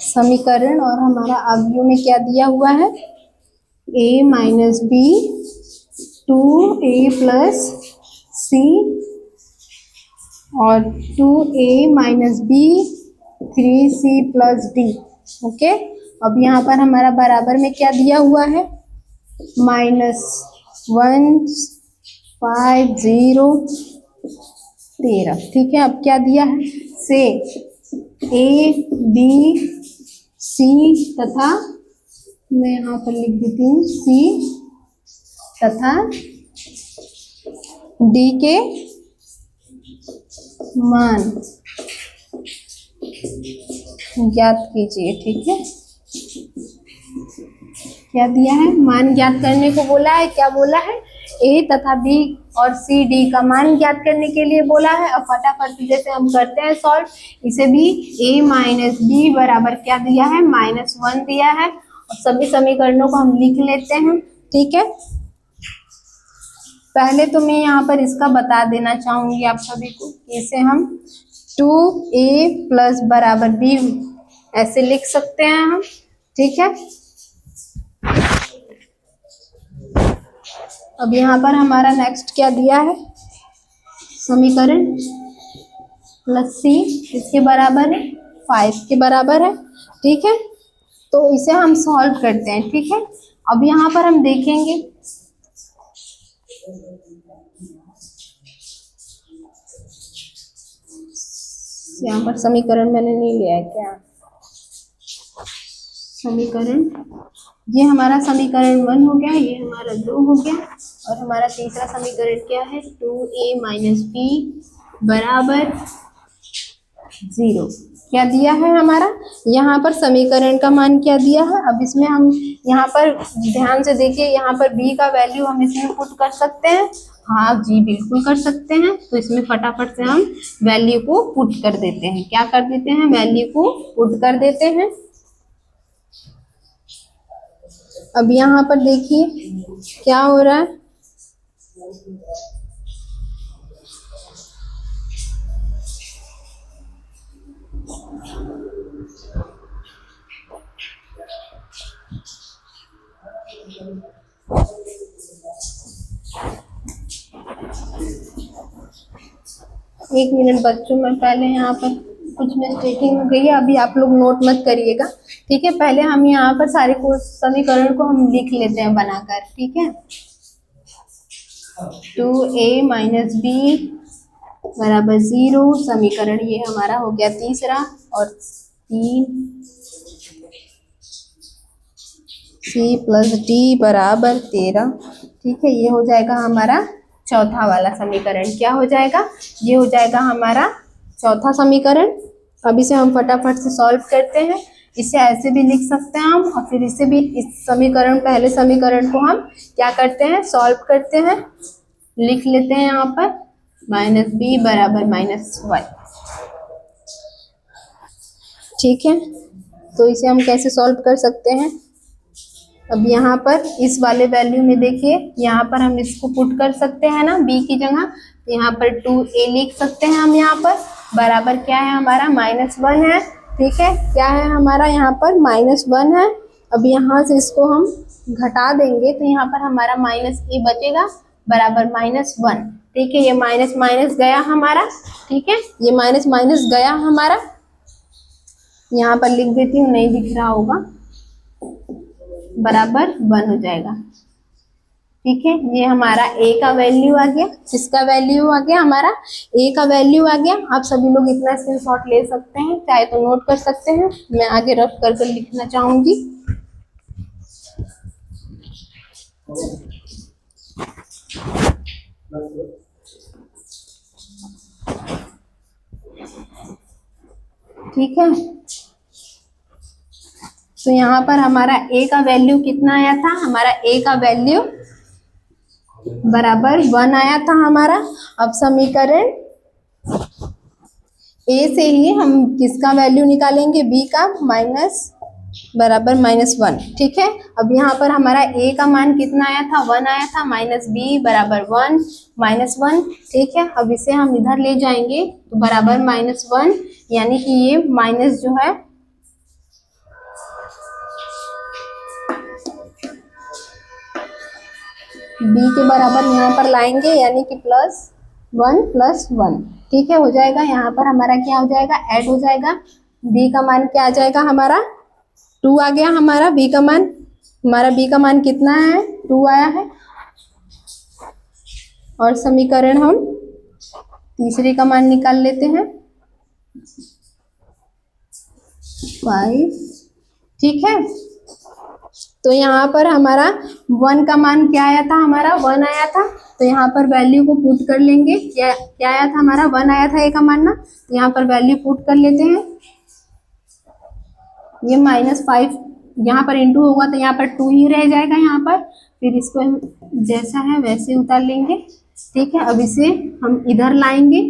समीकरण और हमारा आगे में क्या दिया हुआ है, a minus b 2a plus c और 2a minus b 3c plus d. Okay, अब यहाँ पर हमारा बराबर में क्या दिया हुआ है, -1 5 0 13। ठीक है, अब क्या दिया है, से ए बी सी तथा, मैं यहाँ पर लिख देती हूँ सी तथा डी के मान ज्ञात कीजिए। ठीक है, क्या दिया है, मान ज्ञात करने को बोला है। क्या बोला है, ए तथा बी और सी डी का मान ज्ञात करने के लिए बोला है। अब फटाफट से जैसे हम करते हैं सॉल्व, इसे भी a माइनस बी बराबर क्या दिया है, -1 दिया है। और सभी समीकरणों को हम लिख लेते हैं। ठीक है, पहले तो मैं यहाँ पर इसका बता देना चाहूंगी आप सभी को, इसे हम 2a प्लस बराबर b ऐसे लिख सकते हैं हम। ठीक है, अब यहाँ पर हमारा नेक्स्ट क्या दिया है, समीकरण प्लस सी इसके बराबर है 5 के बराबर है। ठीक है, तो इसे हम सॉल्व करते हैं। ठीक है, अब यहाँ पर हम देखेंगे, यहाँ पर समीकरण मैंने नहीं लिया है क्या, समीकरण, ये हमारा समीकरण 1 हो गया, ये हमारा 2 हो गया, और हमारा तीसरा समीकरण क्या है, 2a माइनस बी बराबर 0। क्या दिया है हमारा, यहाँ पर समीकरण का मान क्या दिया है। अब इसमें हम यहाँ पर ध्यान से देखिए, यहाँ पर b का वैल्यू हम इसमें पुट कर सकते हैं। हाँ जी, बिल्कुल कर सकते हैं। तो इसमें फटाफट से हम वैल्यू को पुट कर देते हैं। क्या कर देते हैं, वैल्यू को पुट कर देते हैं। अब यहाँ पर देखिए क्या हो रहा है, एक मिनट बच्चों में पहले यहाँ पर कुछ मिस्टेकिंग हो गई है, अभी आप लोग नोट मत करिएगा। ठीक है, पहले हम यहाँ पर सारे समीकरण को हम लिख लेते हैं बनाकर। ठीक है, 2a माइनस बी बराबर 0, समीकरण ये हमारा हो गया तीसरा, और 3c प्लस डी बराबर 13। ठीक है, ये हो जाएगा हमारा चौथा वाला समीकरण। क्या हो जाएगा, ये हो जाएगा हमारा चौथा समीकरण। अब इसे हम फटाफट से सॉल्व करते हैं। इसे ऐसे भी लिख सकते हैं हम, और फिर इसे भी, इस समीकरण, पहले समीकरण को हम क्या करते हैं, सॉल्व करते हैं। लिख लेते हैं यहाँ पर -b बराबर -1। ठीक है, तो इसे हम कैसे सॉल्व कर सकते हैं। अब यहाँ पर इस वाले वैल्यू में देखिए, यहाँ पर हम इसको पुट कर सकते हैं ना b की जगह, तो यहाँ पर 2a लिख सकते हैं हम। यहाँ पर बराबर क्या है हमारा, -1 है। ठीक है, क्या है हमारा यहाँ पर, -1 है। अब यहाँ से इसको हम घटा देंगे तो यहाँ पर हमारा -a बचेगा बराबर -1। ठीक है, ये माइनस माइनस गया हमारा। ठीक है, ये माइनस माइनस गया हमारा। यहाँ पर लिख देती हूँ, नहीं दिख रहा होगा, बराबर 1 हो जाएगा। ठीक है, ये हमारा a का वैल्यू आ गया। किसका वैल्यू आ गया, हमारा a का वैल्यू आ गया। आप सभी लोग इतना स्क्रीनशॉट ले सकते हैं, चाहे तो नोट कर सकते हैं, मैं आगे रफ कर लिखना चाहूंगी। ठीक है, तो यहाँ पर हमारा a का वैल्यू कितना आया था, हमारा a का वैल्यू बराबर 1 आया था हमारा। अब समीकरण a से ही हम किसका वैल्यू निकालेंगे, b का, बराबर -1। ठीक है, अब यहाँ पर हमारा a का मान कितना आया था, 1 आया था, -b बराबर 1 -1। ठीक है, अब इसे हम इधर ले जाएंगे तो बराबर -1, यानी कि ये माइनस जो है b के बराबर यहाँ पर लाएंगे, यानी कि +1 + 1, ठीक है। हो जाएगा, यहाँ पर हमारा क्या हो जाएगा, ऐड हो जाएगा। b का मान क्या आ जाएगा हमारा, 2 आ गया हमारा b का मान। हमारा b का मान कितना है, 2 आया है। और समीकरण हम तीसरे का मान निकाल लेते हैं, 5, ठीक है। तो यहाँ पर हमारा 1 का मान क्या आया था, हमारा 1 आया था। तो यहाँ पर वैल्यू को पुट कर लेंगे। क्या क्या आया था हमारा, 1 आया था a का मान ना, तो यहाँ पर वैल्यू पुट कर लेते हैं। ये -5 यहाँ पर इंटू होगा तो यहाँ पर 2 ही रह जाएगा यहाँ पर। फिर इसको हम जैसा है वैसे उतार लेंगे, ठीक है। अब इसे हम इधर लाएंगे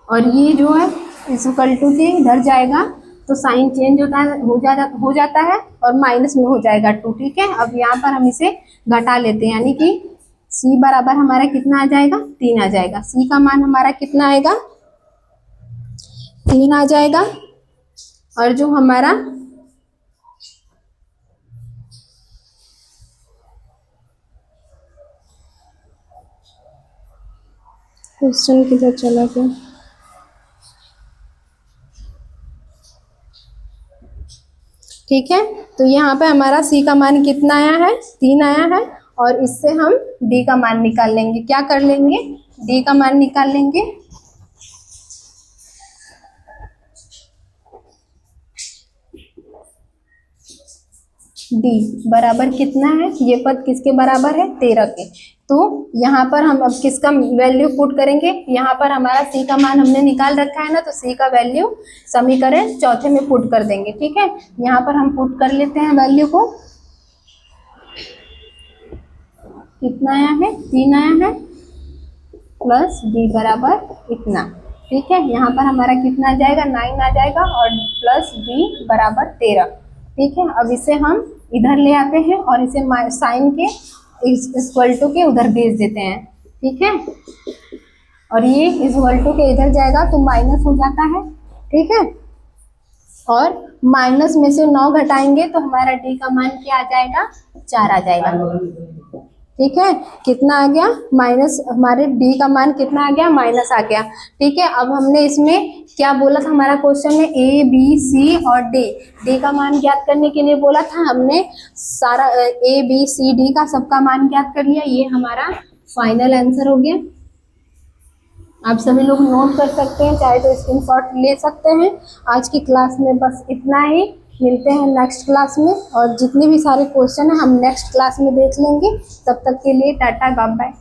और ये जो है इक्वल टू के इधर जाएगा तो साइन चेंज हो जाता है और माइनस में हो जाएगा 2, ठीक है। अब यहाँ पर हम इसे घटा लेते हैं, यानी कि c बराबर हमारा कितना आ जाएगा, 3 आ जाएगा। c का मान हमारा कितना आएगा, 3 आ जाएगा। और जो हमारा क्वेश्चन किधर चला गया, ठीक है। तो यहाँ पे हमारा c का मान कितना आया है, 3 आया है। और इससे हम d का मान निकाल लेंगे। क्या कर लेंगे, d का मान निकाल लेंगे। d बराबर कितना है, ये पद किसके बराबर है, 13 के। तो यहाँ पर हम अब किसका वैल्यू पुट करेंगे, यहाँ पर हमारा c का मान हमने निकाल रखा है ना, तो c का वैल्यू समीकरण चौथे में पुट कर देंगे, ठीक है। यहाँ पर हम पुट कर लेते हैं वैल्यू को। कितना आया है, 3 आया है, प्लस d बराबर इतना, ठीक है। यहाँ पर हमारा कितना आ जाएगा, 9 आ जाएगा और प्लस d बराबर 13, ठीक है। अब इसे हम इधर ले आते हैं और इसे साइन के इक्वल टू के उधर भेज देते हैं, ठीक है। और ये इक्वल टू के इधर जाएगा तो माइनस हो जाता है, ठीक है। और माइनस में से 9 घटाएंगे तो हमारा d का मान क्या आ जाएगा, 4 आ जाएगा, ठीक है। कितना आ गया, माइनस, हमारे d का मान कितना आ गया, माइनस आ गया, ठीक है। अब हमने इसमें क्या बोला था, हमारा क्वेश्चन में a b c और d का मान ज्ञात करने के लिए बोला था। हमने सारा a b c d का सबका मान ज्ञात कर लिया। ये हमारा फाइनल आंसर हो गया। आप सभी लोग नोट कर सकते हैं, चाहे तो स्क्रीनशॉट ले सकते हैं। आज की क्लास में बस इतना ही। मिलते हैं नेक्स्ट क्लास में, और जितने भी सारे क्वेश्चन हैं हम नेक्स्ट क्लास में देख लेंगे। तब तक के लिए टाटा बाय बाय।